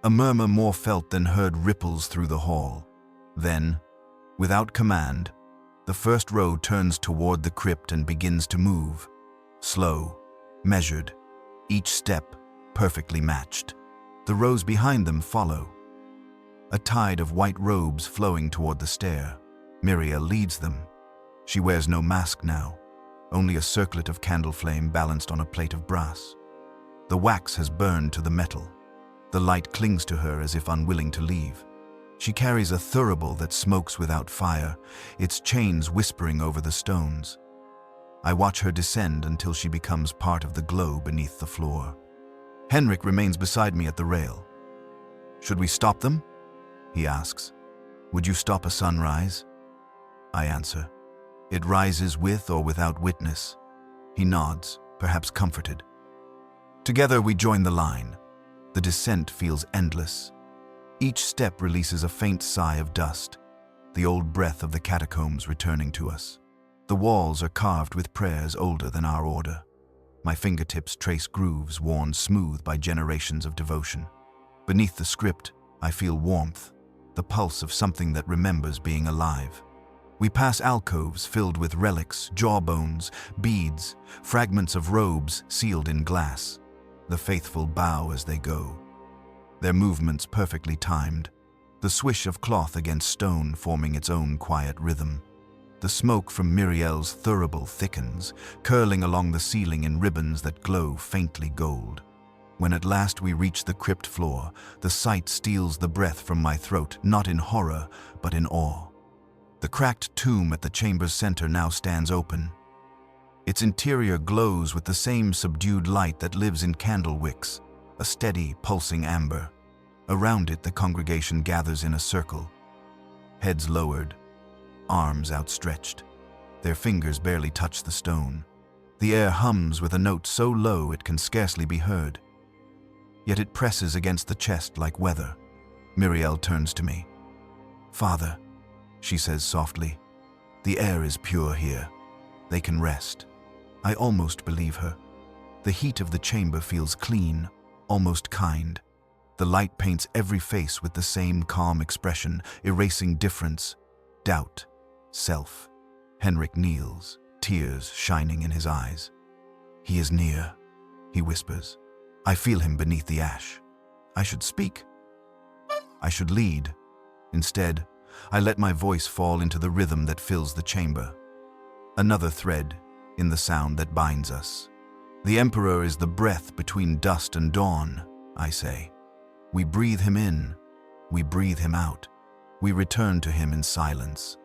A murmur more felt than heard ripples through the hall. Then, without command, the first row turns toward the crypt and begins to move. Slow, measured, each step perfectly matched. The rows behind them follow. A tide of white robes flowing toward the stair. Muriel leads them. She wears no mask now, only a circlet of candle flame balanced on a plate of brass. The wax has burned to the metal. The light clings to her as if unwilling to leave. She carries a thurible that smokes without fire, its chains whispering over the stones. I watch her descend until she becomes part of the glow beneath the floor. Henrik remains beside me at the rail. "Should we stop them?" he asks. "Would you stop a sunrise?" I answer. "It rises with or without witness." He nods, perhaps comforted. Together we join the line. The descent feels endless. Each step releases a faint sigh of dust, the old breath of the catacombs returning to us. The walls are carved with prayers older than our order. My fingertips trace grooves worn smooth by generations of devotion. Beneath the script, I feel warmth, the pulse of something that remembers being alive. We pass alcoves filled with relics, jawbones, beads, fragments of robes sealed in glass. The faithful bow as they go, their movements perfectly timed, the swish of cloth against stone forming its own quiet rhythm. The smoke from Muriel's thurible thickens, curling along the ceiling in ribbons that glow faintly gold. When at last we reach the crypt floor, the sight steals the breath from my throat, not in horror, but in awe. The cracked tomb at the chamber's center now stands open. Its interior glows with the same subdued light that lives in candle wicks, a steady, pulsing amber. Around it, the congregation gathers in a circle, heads lowered, arms outstretched. Their fingers barely touch the stone. The air hums with a note so low it can scarcely be heard. Yet it presses against the chest like weather. Muriel turns to me. "Father," she says softly, "the air is pure here. They can rest." I almost believe her. The heat of the chamber feels clean, almost kind. The light paints every face with the same calm expression, erasing difference, doubt, self. Henrik kneels, tears shining in his eyes. "He is near," he whispers. I feel him beneath the ash. I should speak. I should lead. Instead, I let my voice fall into the rhythm that fills the chamber. Another thread in the sound that binds us. The Emperor is the breath between dusk and dawn, I say. We breathe him in. We breathe him out. We return to him in silence.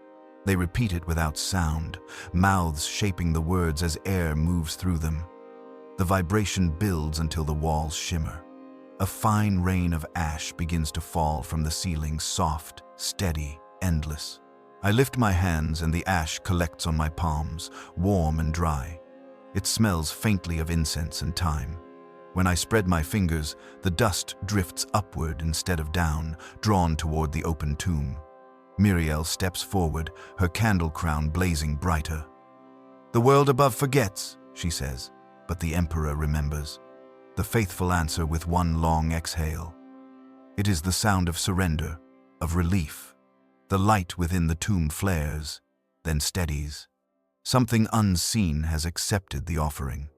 They repeat it without sound, mouths shaping the words as air moves through them. The vibration builds until the walls shimmer. A fine rain of ash begins to fall from the ceiling, soft, steady, endless. I lift my hands and the ash collects on my palms, warm and dry. It smells faintly of incense and thyme. When I spread my fingers, the dust drifts upward instead of down, drawn toward the open tomb. Muriel steps forward, her candle crown blazing brighter. "The world above forgets," she says, but the Emperor remembers. The faithful answer with one long exhale. It is the sound of surrender, of relief. The light within the tomb flares, then steadies. Something unseen has accepted the offering.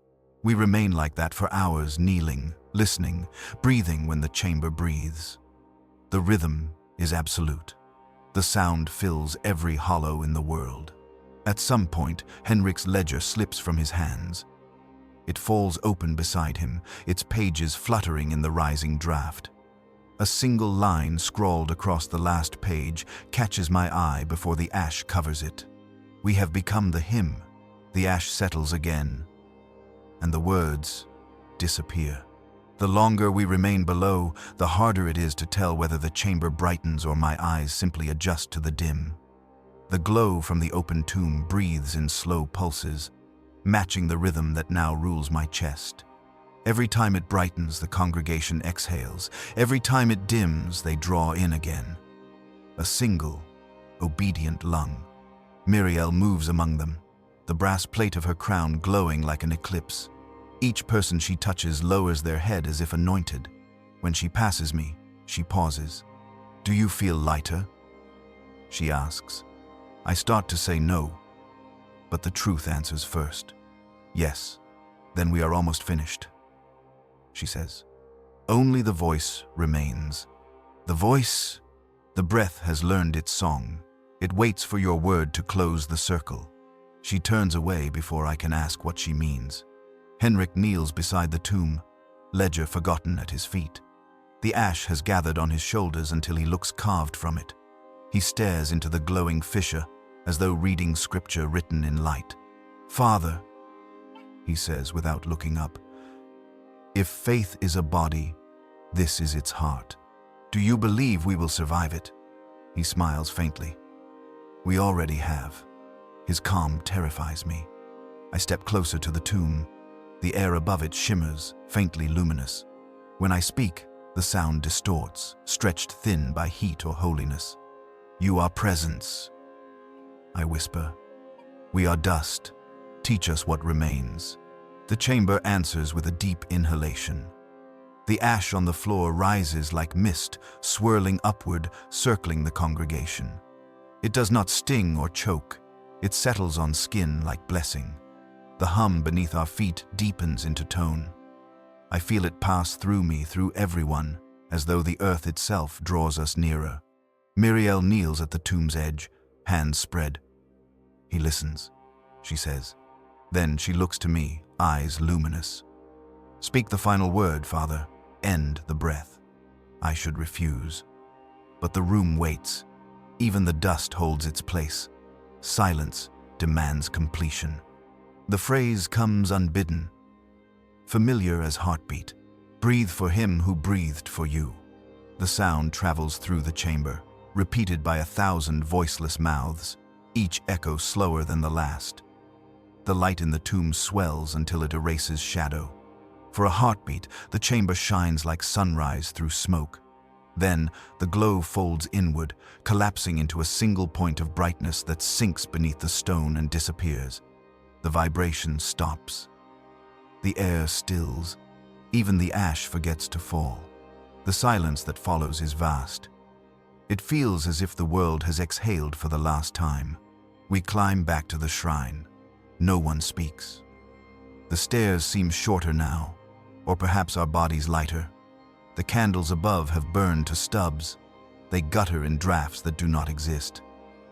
We remain like that for hours, kneeling, listening, breathing when the chamber breathes. The rhythm is absolute. The sound fills every hollow in the world. At some point, Henrik's ledger slips from his hands. It falls open beside him, its pages fluttering in the rising draft. A single line scrawled across the last page catches my eye before the ash covers it. We have become the hymn. The ash settles again, and the words disappear. The longer we remain below, the harder it is to tell whether the chamber brightens or my eyes simply adjust to the dim. The glow from the open tomb breathes in slow pulses, matching the rhythm that now rules my chest. Every time it brightens, the congregation exhales. Every time it dims, they draw in again. A single, obedient lung. Muriel moves among them, the brass plate of her crown glowing like an eclipse. Each person she touches lowers their head as if anointed. When she passes me, she pauses. "Do you feel lighter?" she asks. I start to say no, but the truth answers first. "Yes." "Then we are almost finished," she says. Only the voice remains. The voice, the breath has learned its song. It waits for your word to close the circle. She turns away before I can ask what she means. Henrik kneels beside the tomb, ledger forgotten at his feet. The ash has gathered on his shoulders until he looks carved from it. He stares into the glowing fissure as though reading scripture written in light. "Father," he says without looking up, "if faith is a body, this is its heart. Do you believe we will survive it?" He smiles faintly. "We already have." His calm terrifies me. I step closer to the tomb. The air above it shimmers, faintly luminous. When I speak, the sound distorts, stretched thin by heat or holiness. "You are presence," I whisper. "We are dust. Teach us what remains." The chamber answers with a deep inhalation. The ash on the floor rises like mist, swirling upward, circling the congregation. It does not sting or choke. It settles on skin like blessing. The hum beneath our feet deepens into tone. I feel it pass through me, through everyone, as though the earth itself draws us nearer. Muriel kneels at the tomb's edge, hands spread. "He listens," she says. Then she looks to me, eyes luminous. "Speak the final word, Father. End the breath." I should refuse. But the room waits. Even the dust holds its place. Silence demands completion. The phrase comes unbidden, familiar as heartbeat. "Breathe for him who breathed for you." The sound travels through the chamber, repeated by 1,000 voiceless mouths, each echo slower than the last. The light in the tomb swells until it erases shadow. For a heartbeat, the chamber shines like sunrise through smoke. Then, the glow folds inward, collapsing into a single point of brightness that sinks beneath the stone and disappears. The vibration stops. The air stills. Even the ash forgets to fall. The silence that follows is vast. It feels as if the world has exhaled for the last time. We climb back to the shrine. No one speaks. The stairs seem shorter now, or perhaps our bodies lighter. The candles above have burned to stubs. They gutter in drafts that do not exist.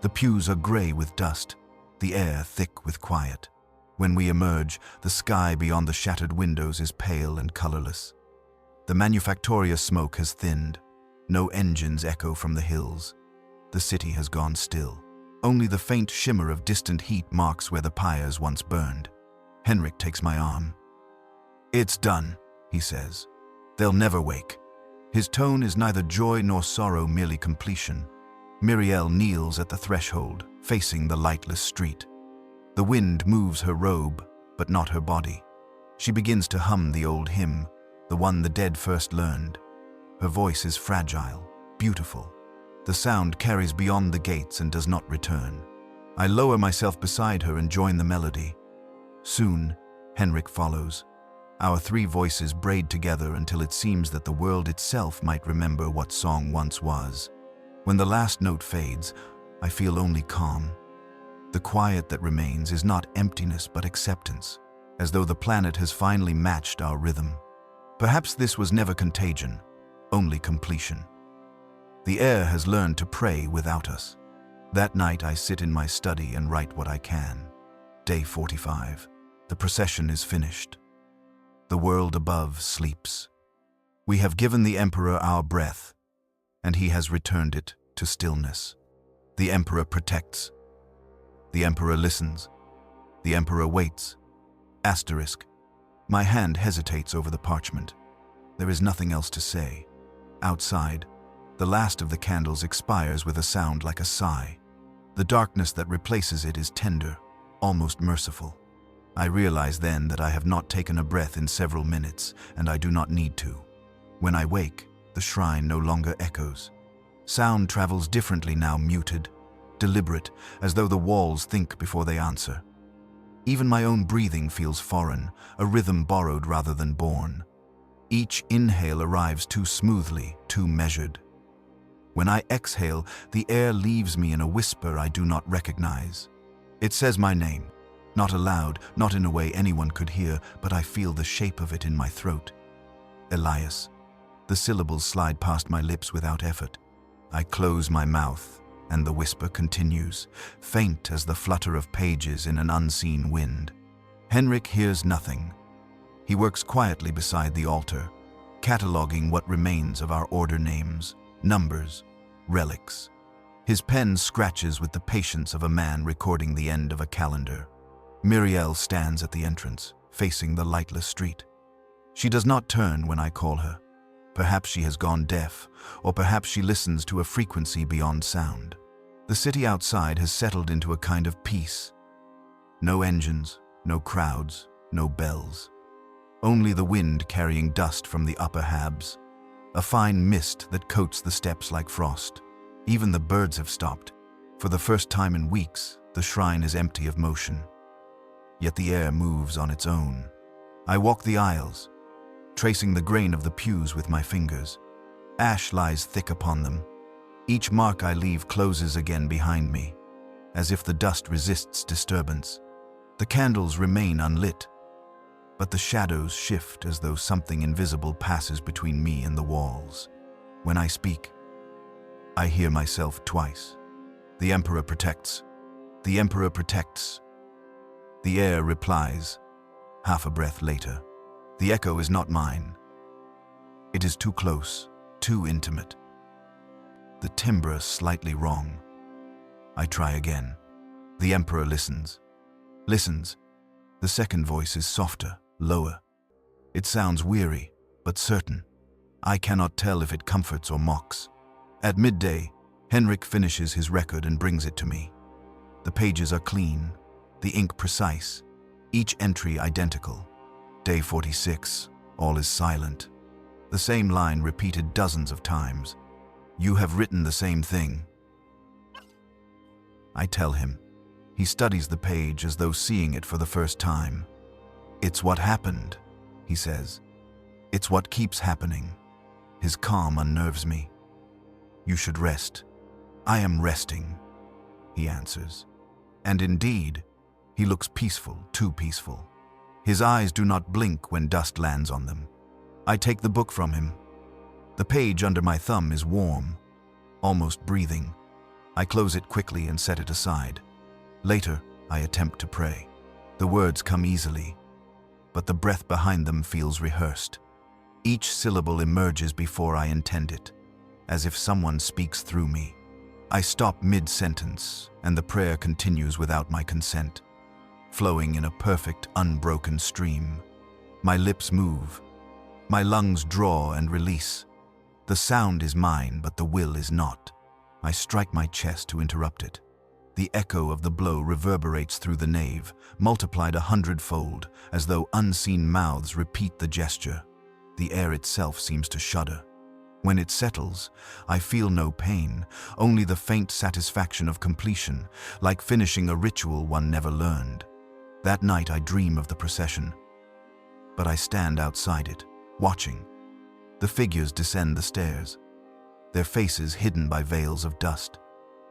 The pews are gray with dust, the air thick with quiet. When we emerge, the sky beyond the shattered windows is pale and colorless. The Manufactoria smoke has thinned. No engines echo from the hills. The city has gone still. Only the faint shimmer of distant heat marks where the pyres once burned. Henrik takes my arm. "It's done," he says. "They'll never wake." His tone is neither joy nor sorrow, merely completion. Muriel kneels at the threshold, facing the lightless street. The wind moves her robe, but not her body. She begins to hum the old hymn, the one the dead first learned. Her voice is fragile, beautiful. The sound carries beyond the gates and does not return. I lower myself beside her and join the melody. Soon, Henrik follows. Our three voices braid together until it seems that the world itself might remember what song once was. When the last note fades, I feel only calm. The quiet that remains is not emptiness but acceptance, as though the planet has finally matched our rhythm. Perhaps this was never contagion, only completion. The air has learned to pray without us. That night I sit in my study and write what I can. Day 45. The procession is finished. The world above sleeps. We have given the Emperor our breath, and he has returned it to stillness. The Emperor protects. The Emperor listens. The Emperor waits. Asterisk. My hand hesitates over the parchment. There is nothing else to say. Outside, the last of the candles expires with a sound like a sigh. The darkness that replaces it is tender, almost merciful. I realize then that I have not taken a breath in several minutes, and I do not need to. When I wake, the shrine no longer echoes. Sound travels differently now, muted, deliberate, as though the walls think before they answer. Even my own breathing feels foreign, a rhythm borrowed rather than born. Each inhale arrives too smoothly, too measured. When I exhale, the air leaves me in a whisper I do not recognize. It says my name, not aloud, not in a way anyone could hear, but I feel the shape of it in my throat. Elias. The syllables slide past my lips without effort. I close my mouth, and the whisper continues, faint as the flutter of pages in an unseen wind. Henrik hears nothing. He works quietly beside the altar, cataloging what remains of our order names, numbers, relics. His pen scratches with the patience of a man recording the end of a calendar. Imperial stands at the entrance, facing the lightless street. She does not turn when I call her. Perhaps she has gone deaf, or perhaps she listens to a frequency beyond sound. The city outside has settled into a kind of peace. No engines, no crowds, no bells. Only the wind carrying dust from the upper habs. A fine mist that coats the steps like frost. Even the birds have stopped. For the first time in weeks, the shrine is empty of motion. Yet the air moves on its own. I walk the aisles, tracing the grain of the pews with my fingers. Ash lies thick upon them. Each mark I leave closes again behind me, as if the dust resists disturbance. The candles remain unlit, but the shadows shift as though something invisible passes between me and the walls. When I speak, I hear myself twice. The Emperor protects. The Emperor protects. The air replies, half a breath later. The echo is not mine. It is too close, too intimate. The timbre slightly wrong. I try again. The Emperor listens. Listens. The second voice is softer, lower. It sounds weary, but certain. I cannot tell if it comforts or mocks. At midday, Henrik finishes his record and brings it to me. The pages are clean, the ink precise, each entry identical. Day 46, all is silent. The same line repeated dozens of times. You have written the same thing. I tell him. He studies the page as though seeing it for the first time. It's what happened, he says. It's what keeps happening. His calm unnerves me. You should rest. I am resting, he answers. And indeed, he looks peaceful, too peaceful. His eyes do not blink when dust lands on them. I take the book from him. The page under my thumb is warm, almost breathing. I close it quickly and set it aside. Later, I attempt to pray. The words come easily, but the breath behind them feels rehearsed. Each syllable emerges before I intend it, as if someone speaks through me. I stop mid-sentence, and the prayer continues without my consent, flowing in a perfect, unbroken stream. My lips move. My lungs draw and release. The sound is mine, but the will is not. I strike my chest to interrupt it. The echo of the blow reverberates through the nave, multiplied 100-fold, as though unseen mouths repeat the gesture. The air itself seems to shudder. When it settles, I feel no pain, only the faint satisfaction of completion, like finishing a ritual one never learned. That night I dream of the procession, but I stand outside it, watching. The figures descend the stairs, their faces hidden by veils of dust.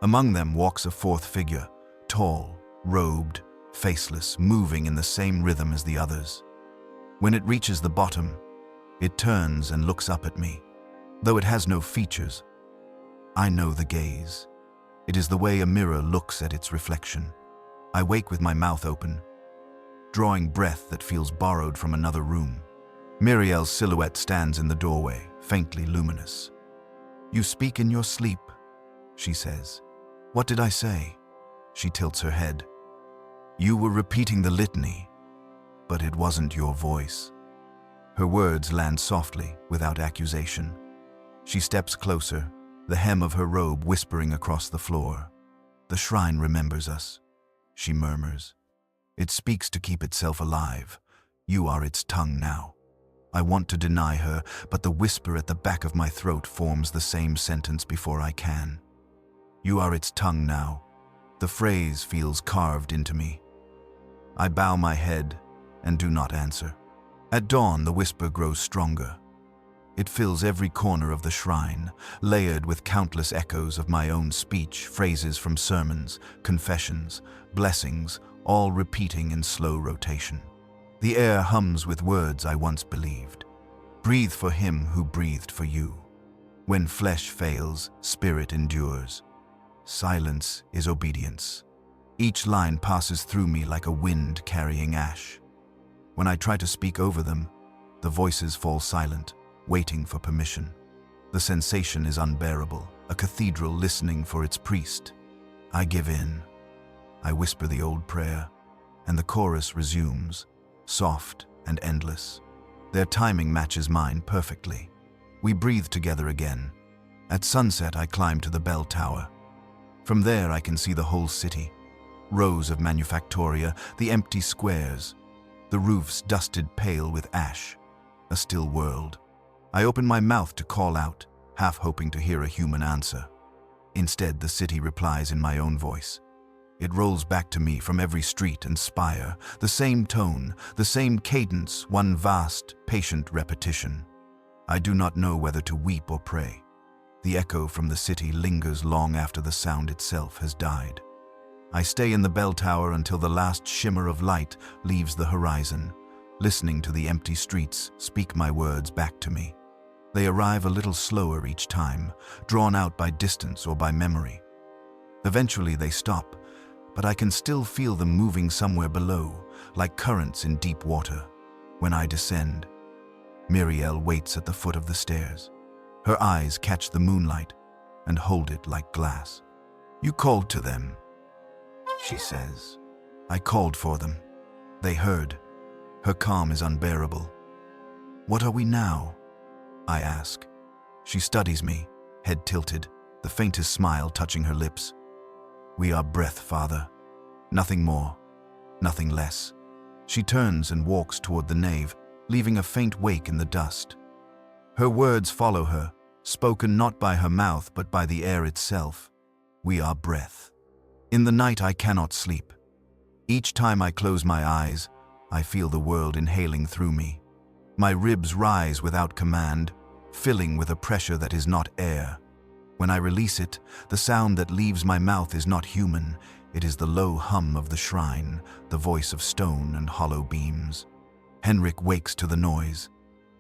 Among them walks a fourth figure, tall, robed, faceless, moving in the same rhythm as the others. When it reaches the bottom, it turns and looks up at me. Though it has no features, I know the gaze. It is the way a mirror looks at its reflection. I wake with my mouth open, drawing breath that feels borrowed from another room. Muriel's silhouette stands in the doorway, faintly luminous. You speak in your sleep, she says. What did I say? She tilts her head. You were repeating the litany, but it wasn't your voice. Her words land softly, without accusation. She steps closer, the hem of her robe whispering across the floor. The shrine remembers us, she murmurs. It speaks to keep itself alive. You are its tongue now. I want to deny her, but the whisper at the back of my throat forms the same sentence before I can. You are its tongue now. The phrase feels carved into me. I bow my head and do not answer. At dawn, the whisper grows stronger. It fills every corner of the shrine, layered with countless echoes of my own speech, phrases from sermons, confessions, blessings, all repeating in slow rotation. The air hums with words I once believed. Breathe for him who breathed for you. When flesh fails, spirit endures. Silence is obedience. Each line passes through me like a wind carrying ash. When I try to speak over them, the voices fall silent, waiting for permission. The sensation is unbearable, a cathedral listening for its priest. I give in. I whisper the old prayer, and the chorus resumes, soft and endless. Their timing matches mine perfectly. We breathe together again. At sunset, I climb to the bell tower. From there, I can see the whole city. Rows of manufactoria, the empty squares, the roofs dusted pale with ash. A still world. I open my mouth to call out, half hoping to hear a human answer. Instead, the city replies in my own voice. It rolls back to me from every street and spire, the same tone, the same cadence, one vast, patient repetition. I do not know whether to weep or pray. The echo from the city lingers long after the sound itself has died. I stay in the bell tower until the last shimmer of light leaves the horizon, listening to the empty streets speak my words back to me. They arrive a little slower each time, drawn out by distance or by memory. Eventually they stop, but I can still feel them moving somewhere below, like currents in deep water. When I descend, Muriel waits at the foot of the stairs. Her eyes catch the moonlight and hold it like glass. You called to them, she says. I called for them. They heard. Her calm is unbearable. What are we now? I ask. She studies me, head tilted, the faintest smile touching her lips. We are breath, Father. Nothing more, nothing less. She turns and walks toward the nave, leaving a faint wake in the dust. Her words follow her, spoken not by her mouth but by the air itself. We are breath. In the night I cannot sleep. Each time I close my eyes, I feel the world inhaling through me. My ribs rise without command, filling with a pressure that is not air. When I release it, the sound that leaves my mouth is not human. It is the low hum of the shrine, the voice of stone and hollow beams. Henrik wakes to the noise.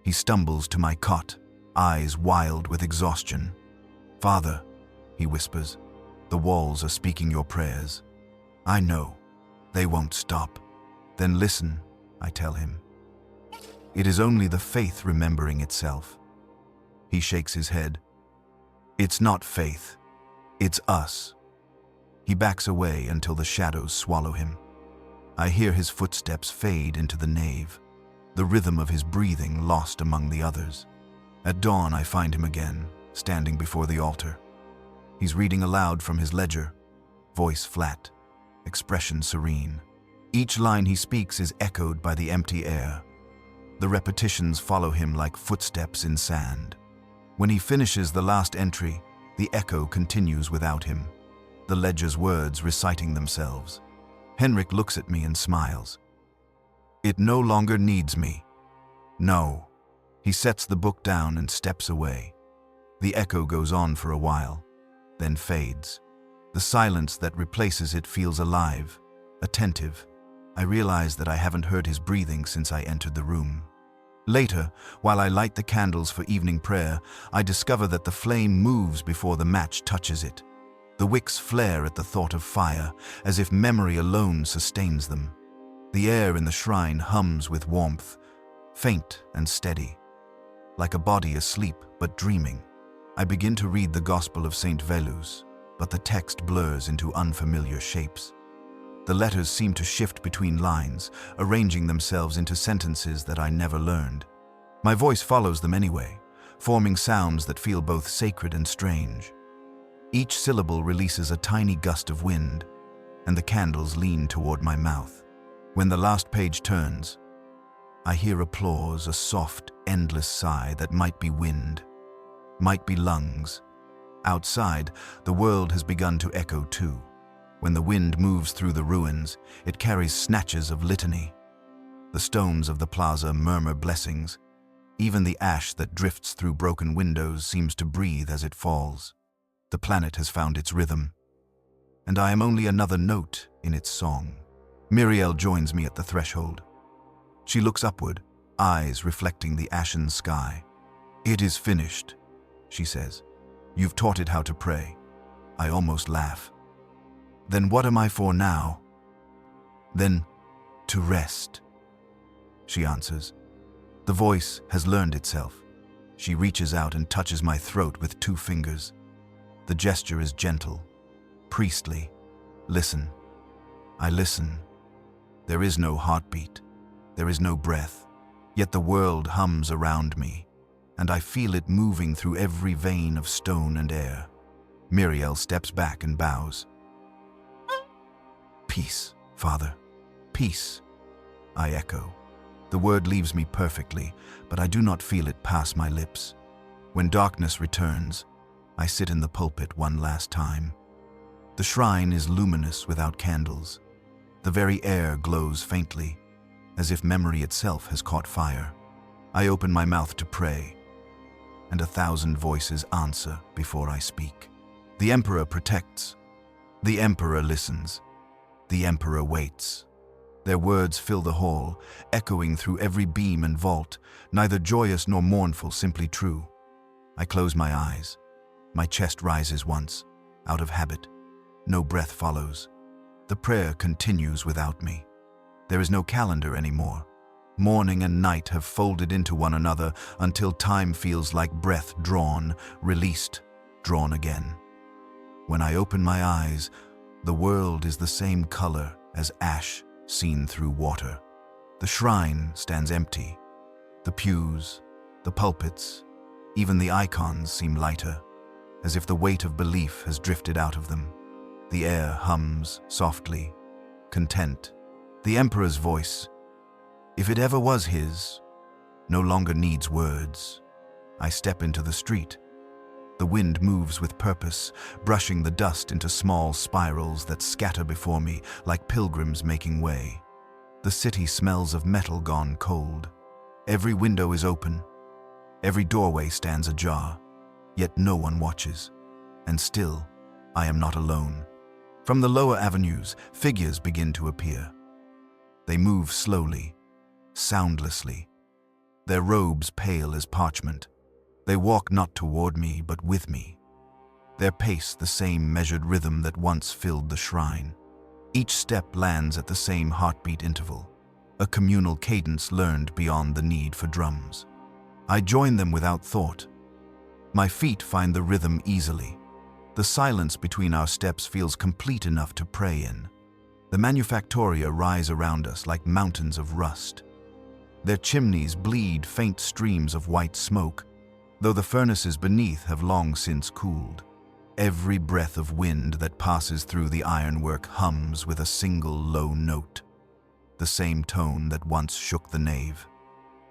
He stumbles to my cot, eyes wild with exhaustion. Father, he whispers, the walls are speaking your prayers. I know. They won't stop. Then listen, I tell him. It is only the faith remembering itself. He shakes his head. It's not faith. It's us. He backs away until the shadows swallow him. I hear his footsteps fade into the nave, the rhythm of his breathing lost among the others. At dawn, I find him again, standing before the altar. He's reading aloud from his ledger, voice flat, expression serene. Each line he speaks is echoed by the empty air. The repetitions follow him like footsteps in sand. When he finishes the last entry, the echo continues without him, the ledger's words reciting themselves. Henrik looks at me and smiles. It no longer needs me. No. He sets the book down and steps away. The echo goes on for a while, then fades. The silence that replaces it feels alive, attentive. I realize that I haven't heard his breathing since I entered the room. Later, while I light the candles for evening prayer, I discover that the flame moves before the match touches it. The wicks flare at the thought of fire, as if memory alone sustains them. The air in the shrine hums with warmth, faint and steady, like a body asleep but dreaming. I begin to read the Gospel of St. Velus, but the text blurs into unfamiliar shapes. The letters seem to shift between lines, arranging themselves into sentences that I never learned. My voice follows them anyway, forming sounds that feel both sacred and strange. Each syllable releases a tiny gust of wind, and the candles lean toward my mouth. When the last page turns, I hear applause, a soft, endless sigh that might be wind, might be lungs. Outside, the world has begun to echo too. When the wind moves through the ruins, it carries snatches of litany. The stones of the plaza murmur blessings. Even the ash that drifts through broken windows seems to breathe as it falls. The planet has found its rhythm, and I am only another note in its song. Muriel joins me at the threshold. She looks upward, eyes reflecting the ashen sky. "It is finished," she says. "You've taught it how to pray." I almost laugh. "Then what am I for now?" "Then, to rest," she answers. The voice has learned itself. She reaches out and touches my throat with 2 fingers. The gesture is gentle, priestly. "Listen." I listen. There is no heartbeat. There is no breath. Yet the world hums around me, and I feel it moving through every vein of stone and air. Muriel steps back and bows. "Peace, Father. Peace," I echo. The word leaves me perfectly, but I do not feel it pass my lips. When darkness returns, I sit in the pulpit one last time. The shrine is luminous without candles. The very air glows faintly, as if memory itself has caught fire. I open my mouth to pray, and 1,000 voices answer before I speak. The Emperor protects. The Emperor listens. The Emperor waits. Their words fill the hall, echoing through every beam and vault, neither joyous nor mournful, simply true. I close my eyes. My chest rises once, out of habit. No breath follows. The prayer continues without me. There is no calendar anymore. Morning and night have folded into one another until time feels like breath drawn, released, drawn again. When I open my eyes, the world is the same color as ash seen through water. The shrine stands empty. The pews, the pulpits, even the icons seem lighter, as if the weight of belief has drifted out of them. The air hums softly, content. The Emperor's voice, if it ever was his, no longer needs words. I step into the street. The wind moves with purpose, brushing the dust into small spirals that scatter before me like pilgrims making way. The city smells of metal gone cold. Every window is open. Every doorway stands ajar. Yet no one watches. And still, I am not alone. From the lower avenues, figures begin to appear. They move slowly, soundlessly, their robes pale as parchment. They walk not toward me, but with me. Their pace the same measured rhythm that once filled the shrine. Each step lands at the same heartbeat interval, a communal cadence learned beyond the need for drums. I join them without thought. My feet find the rhythm easily. The silence between our steps feels complete enough to pray in. The manufactoria rise around us like mountains of rust. Their chimneys bleed faint streams of white smoke, though the furnaces beneath have long since cooled. Every breath of wind that passes through the ironwork hums with a single low note, the same tone that once shook the nave.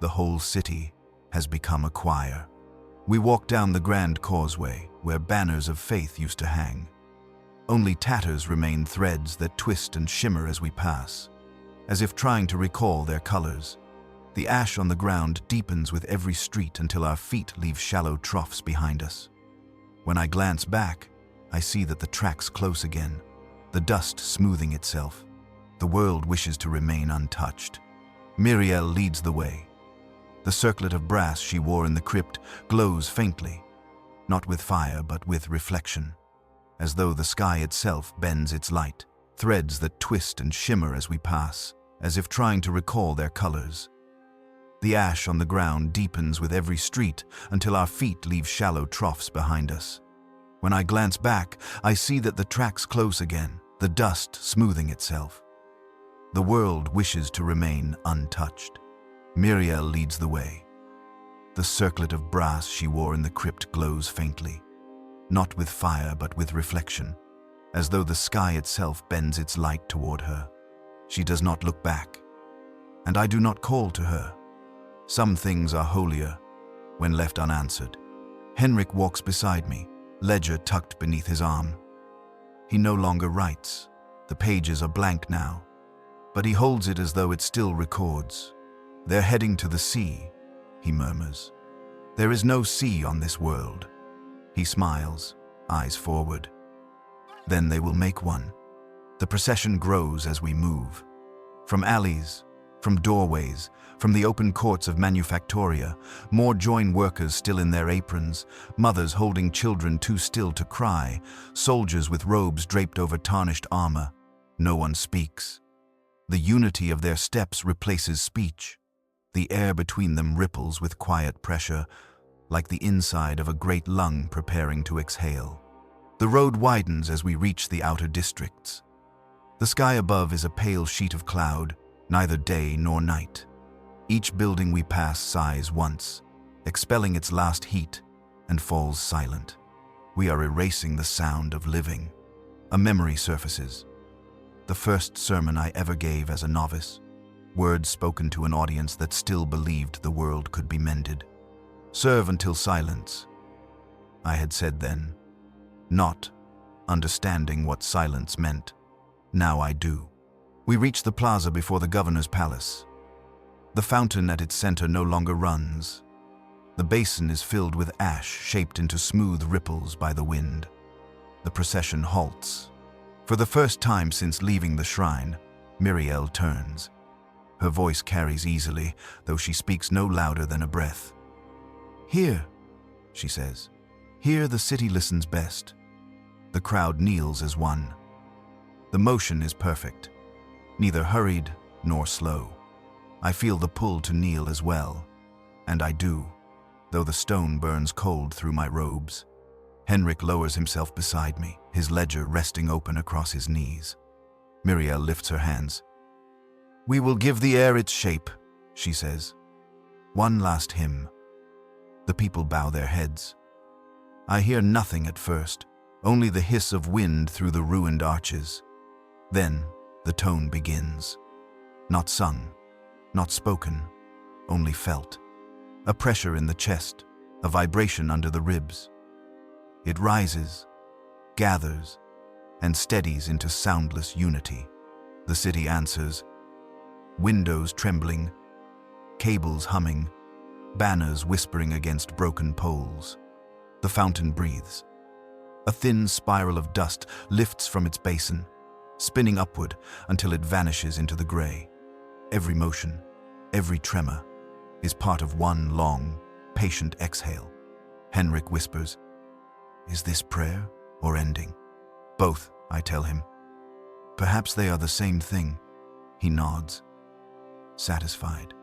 The whole city has become a choir. We walk down the grand causeway, where banners of faith used to hang. Only tatters remain, threads that twist and shimmer as we pass, as if trying to recall their colors. The ash on the ground deepens with every street until our feet leave shallow troughs behind us. When I glance back, I see that the track's close again, the dust smoothing itself. The world wishes to remain untouched. Muriel leads the way. The circlet of brass she wore in the crypt glows faintly, not with fire but with reflection, as though the sky itself bends its light, threads that twist and shimmer as we pass, as if trying to recall their colors. The ash on the ground deepens with every street until our feet leave shallow troughs behind us. When I glance back, I see that the track's close again, the dust smoothing itself. The world wishes to remain untouched. Muriel leads the way. The circlet of brass she wore in the crypt glows faintly, not with fire but with reflection, as though the sky itself bends its light toward her. She does not look back, and I do not call to her. Some things are holier when left unanswered. Henrik walks beside me, ledger tucked beneath his arm. He no longer writes. The pages are blank now, but he holds it as though it still records. "They're heading to the sea," he murmurs. "There is no sea on this world." He smiles, eyes forward. "Then they will make one." The procession grows as we move. From alleys, from doorways, from the open courts of Manufactoria, more join workers still in their aprons, mothers holding children too still to cry, soldiers with robes draped over tarnished armor. No one speaks. The unity of their steps replaces speech. The air between them ripples with quiet pressure, like the inside of a great lung preparing to exhale. The road widens as we reach the outer districts. The sky above is a pale sheet of cloud, neither day nor night. Each building we pass sighs once, expelling its last heat, and falls silent. We are erasing the sound of living. A memory surfaces. The first sermon I ever gave as a novice, words spoken to an audience that still believed the world could be mended. "Serve until silence," I had said then, not understanding what silence meant. Now I do. We reach the plaza before the governor's palace. The fountain at its center no longer runs. The basin is filled with ash shaped into smooth ripples by the wind. The procession halts. For the first time since leaving the shrine, Muriel turns. Her voice carries easily, though she speaks no louder than a breath. "Here," she says. "Here the city listens best." The crowd kneels as one. The motion is perfect, neither hurried nor slow. I feel the pull to kneel as well, and I do, though the stone burns cold through my robes. Henrik lowers himself beside me, his ledger resting open across his knees. Muriel lifts her hands. "We will give the air its shape," she says. One last hymn. The people bow their heads. I hear nothing at first, only the hiss of wind through the ruined arches. Then the tone begins. Not sung, not spoken, only felt. A pressure in the chest, a vibration under the ribs. It rises, gathers, and steadies into soundless unity. The city answers. Windows trembling, cables humming, banners whispering against broken poles. The fountain breathes. A thin spiral of dust lifts from its basin, spinning upward until it vanishes into the gray. Every motion, every tremor, is part of one long, patient exhale. Henrik whispers, "Is this prayer or ending?" "Both," I tell him. "Perhaps they are the same thing." He nods, satisfied.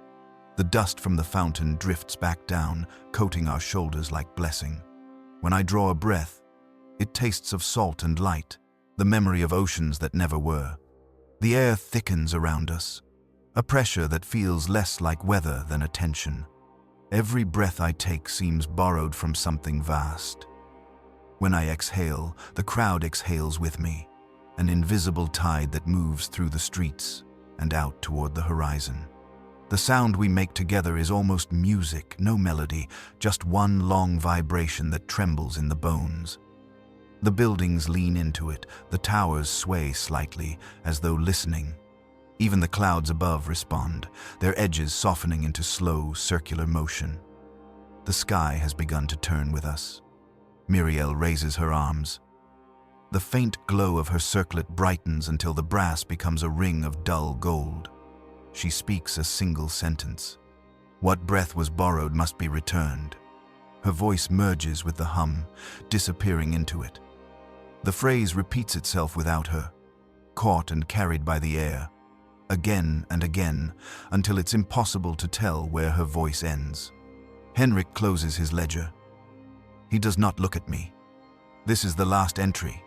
The dust from the fountain drifts back down, coating our shoulders like blessing. When I draw a breath, it tastes of salt and light, the memory of oceans that never were. The air thickens around us, a pressure that feels less like weather than a tension. Every breath I take seems borrowed from something vast. When I exhale, the crowd exhales with me, an invisible tide that moves through the streets and out toward the horizon. The sound we make together is almost music, no melody, just one long vibration that trembles in the bones. The buildings lean into it, the towers sway slightly, as though listening. Even the clouds above respond, their edges softening into slow, circular motion. The sky has begun to turn with us. Muriel raises her arms. The faint glow of her circlet brightens until the brass becomes a ring of dull gold. She speaks a single sentence. What breath was borrowed must be returned. Her voice merges with the hum, disappearing into it. The phrase repeats itself without her, caught and carried by the air, again and again, until it's impossible to tell where her voice ends. Henrik closes his ledger. He does not look at me. "This is the last entry,"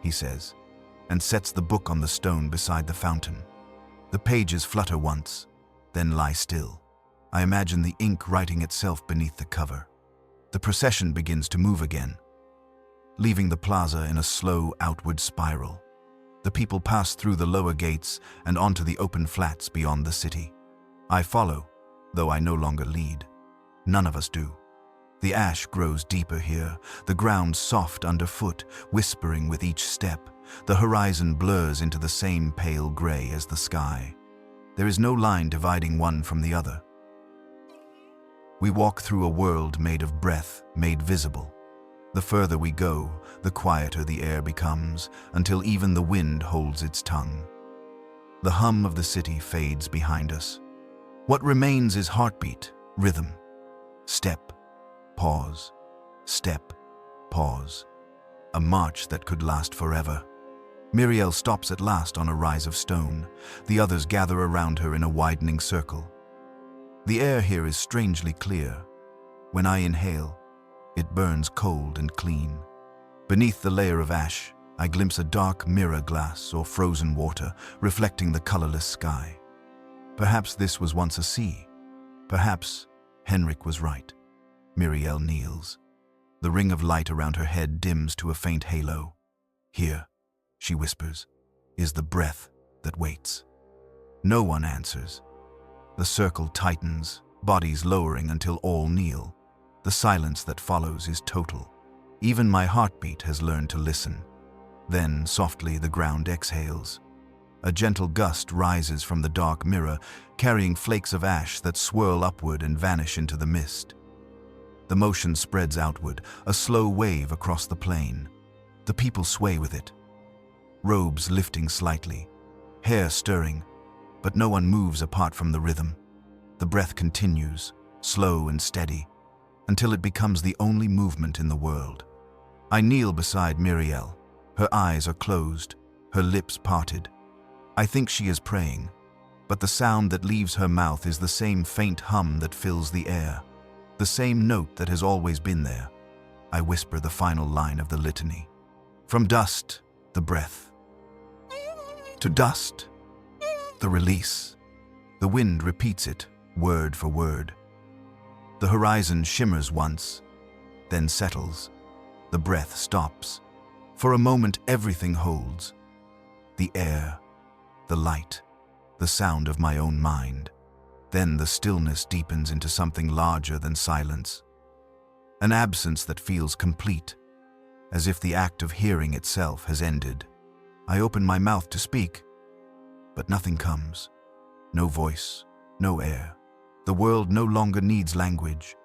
he says, and sets the book on the stone beside the fountain. The pages flutter once, then lie still. I imagine the ink writing itself beneath the cover. The procession begins to move again, leaving the plaza in a slow outward spiral. The people pass through the lower gates and onto the open flats beyond the city. I follow, though I no longer lead. None of us do. The ash grows deeper here, the ground soft underfoot, whispering with each step. The horizon blurs into the same pale gray as the sky. There is no line dividing one from the other. We walk through a world made of breath, made visible. The further we go, the quieter the air becomes, until even the wind holds its tongue. The hum of the city fades behind us. What remains is heartbeat, rhythm. Step, pause, step, pause. A march that could last forever. Muriel stops at last on a rise of stone. The others gather around her in a widening circle. The air here is strangely clear. When I inhale, it burns cold and clean. Beneath the layer of ash, I glimpse a dark mirror glass or frozen water reflecting the colorless sky. Perhaps this was once a sea. Perhaps Henrik was right. Muriel kneels. The ring of light around her head dims to a faint halo. Here, she whispers, is the breath that waits. No one answers. The circle tightens, bodies lowering until all kneel. The silence that follows is total. Even my heartbeat has learned to listen. Then, softly, the ground exhales. A gentle gust rises from the dark mirror, carrying flakes of ash that swirl upward and vanish into the mist. The motion spreads outward, a slow wave across the plain. The people sway with it. Robes lifting slightly, hair stirring, but no one moves apart from the rhythm. The breath continues, slow and steady, until it becomes the only movement in the world. I kneel beside Muriel. Her eyes are closed, her lips parted. I think she is praying, but the sound that leaves her mouth is the same faint hum that fills the air, the same note that has always been there. I whisper the final line of the litany. From dust, the breath. To dust, the release. The wind repeats it, word for word. The horizon shimmers once, then settles. The breath stops. For a moment, everything holds. The air, the light, the sound of my own mind. Then the stillness deepens into something larger than silence. An absence that feels complete, as if the act of hearing itself has ended. I open my mouth to speak, but nothing comes. No voice, no air. The world no longer needs language.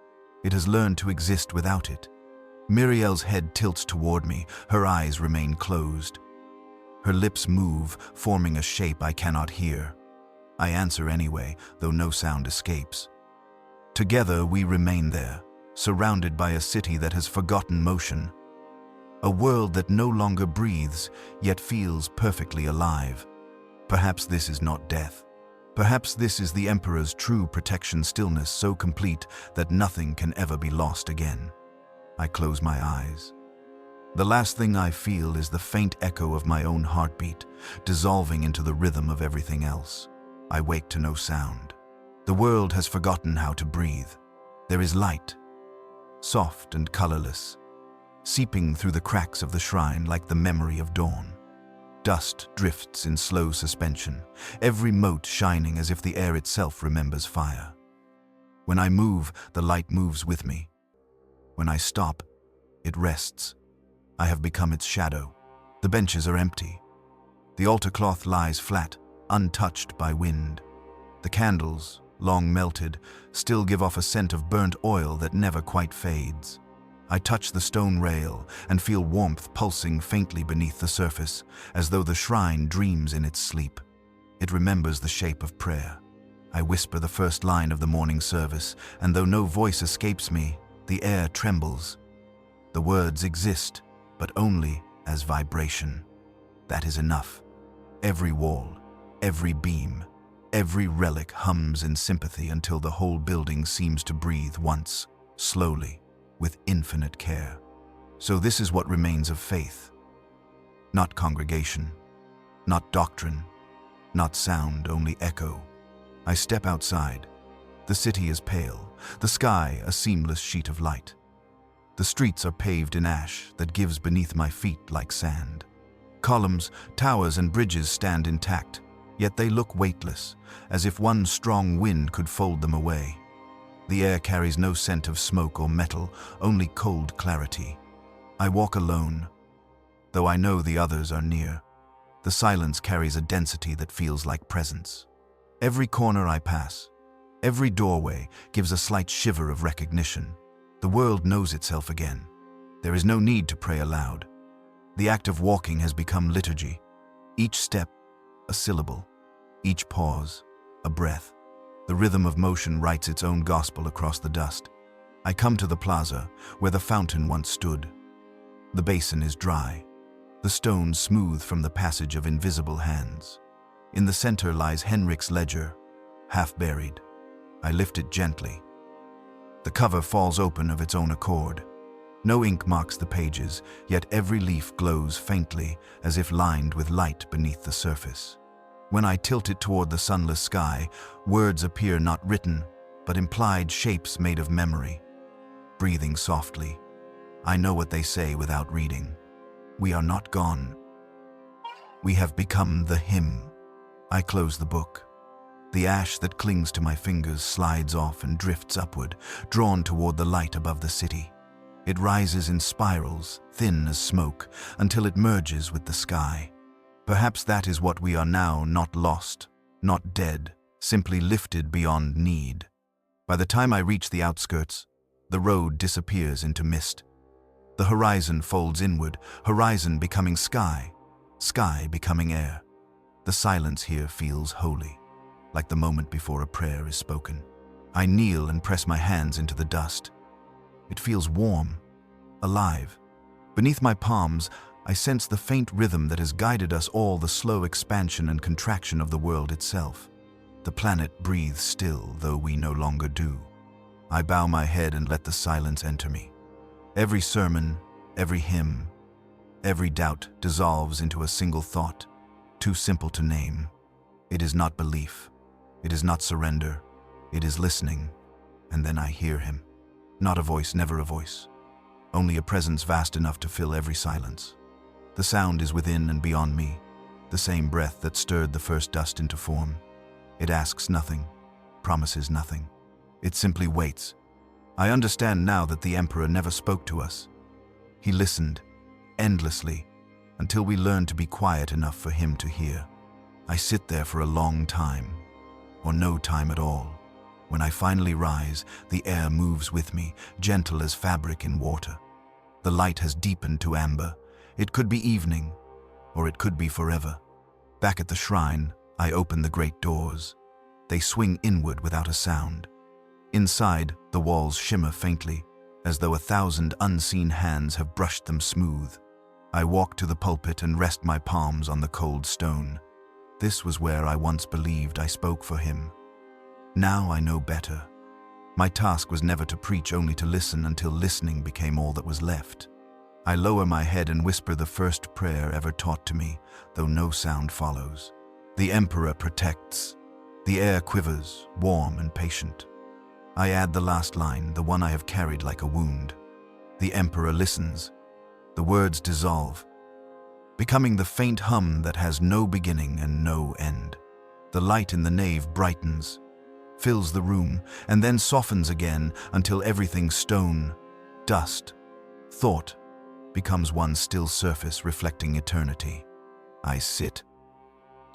It has learned to exist without it. Muriel's head tilts toward me, her eyes remain closed. Her lips move, forming a shape I cannot hear. I answer anyway, though no sound escapes. Together we remain there, surrounded by a city that has forgotten motion. A world that no longer breathes, yet feels perfectly alive. Perhaps this is not death. Perhaps this is the Emperor's true protection, stillness so complete that nothing can ever be lost again. I close my eyes. The last thing I feel is the faint echo of my own heartbeat, dissolving into the rhythm of everything else. I wake to no sound. The world has forgotten how to breathe. There is light, soft and colorless, seeping through the cracks of the shrine like the memory of dawn. Dust drifts in slow suspension, every mote shining as if the air itself remembers fire. When I move, the light moves with me. When I stop, it rests. I have become its shadow. The benches are empty. The altar cloth lies flat, untouched by wind. The candles, long melted, still give off a scent of burnt oil that never quite fades. I touch the stone rail and feel warmth pulsing faintly beneath the surface, as though the shrine dreams in its sleep. It remembers the shape of prayer. I whisper the first line of the morning service, and though no voice escapes me, the air trembles. The words exist, but only as vibration. That is enough. Every wall, every beam, every relic hums in sympathy until the whole building seems to breathe once, slowly, with infinite care. So this is what remains of faith. Not congregation, not doctrine, not sound, only echo. I step outside. The city is pale, the sky a seamless sheet of light. The streets are paved in ash that gives beneath my feet like sand. Columns, towers, and bridges stand intact, yet they look weightless, as if one strong wind could fold them away. The air carries no scent of smoke or metal, only cold clarity. I walk alone, though I know the others are near. The silence carries a density that feels like presence. Every corner I pass, every doorway gives a slight shiver of recognition. The world knows itself again. There is no need to pray aloud. The act of walking has become liturgy. Each step, a syllable. Each pause, a breath. The rhythm of motion writes its own gospel across the dust. I come to the plaza, where the fountain once stood. The basin is dry, the stones smooth from the passage of invisible hands. In the center lies Henrik's ledger, half buried. I lift it gently. The cover falls open of its own accord. No ink marks the pages, yet every leaf glows faintly, as if lined with light beneath the surface. When I tilt it toward the sunless sky, words appear not written, but implied shapes made of memory. Breathing softly, I know what they say without reading. We are not gone. We have become the hymn. I close the book. The ash that clings to my fingers slides off and drifts upward, drawn toward the light above the city. It rises in spirals, thin as smoke, until it merges with the sky. Perhaps that is what we are now, not lost, not dead, simply lifted beyond need. By the time I reach the outskirts, the road disappears into mist. The horizon folds inward, horizon becoming sky, sky becoming air. The silence here feels holy, like the moment before a prayer is spoken. I kneel and press my hands into the dust. It feels warm, alive. Beneath my palms, I sense the faint rhythm that has guided us all, the slow expansion and contraction of the world itself. The planet breathes still, though we no longer do. I bow my head and let the silence enter me. Every sermon, every hymn, every doubt dissolves into a single thought, too simple to name. It is not belief. It is not surrender. It is listening. And then I hear him. Not a voice, never a voice. Only a presence vast enough to fill every silence. The sound is within and beyond me, the same breath that stirred the first dust into form. It asks nothing, promises nothing. It simply waits. I understand now that the Emperor never spoke to us. He listened, endlessly, until we learned to be quiet enough for him to hear. I sit there for a long time, or no time at all. When I finally rise, the air moves with me, gentle as fabric in water. The light has deepened to amber. It could be evening, or it could be forever. Back at the shrine, I open the great doors. They swing inward without a sound. Inside, the walls shimmer faintly, as though 1,000 unseen hands have brushed them smooth. I walk to the pulpit and rest my palms on the cold stone. This was where I once believed I spoke for him. Now I know better. My task was never to preach, only to listen until listening became all that was left. I lower my head and whisper the first prayer ever taught to me, though no sound follows. The Emperor protects. The air quivers, warm and patient. I add the last line, the one I have carried like a wound. The Emperor listens. The words dissolve, becoming the faint hum that has no beginning and no end. The light in the nave brightens, fills the room, and then softens again until everything stone, dust, thought becomes one still surface reflecting eternity. I sit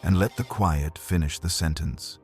and let the quiet finish the sentence.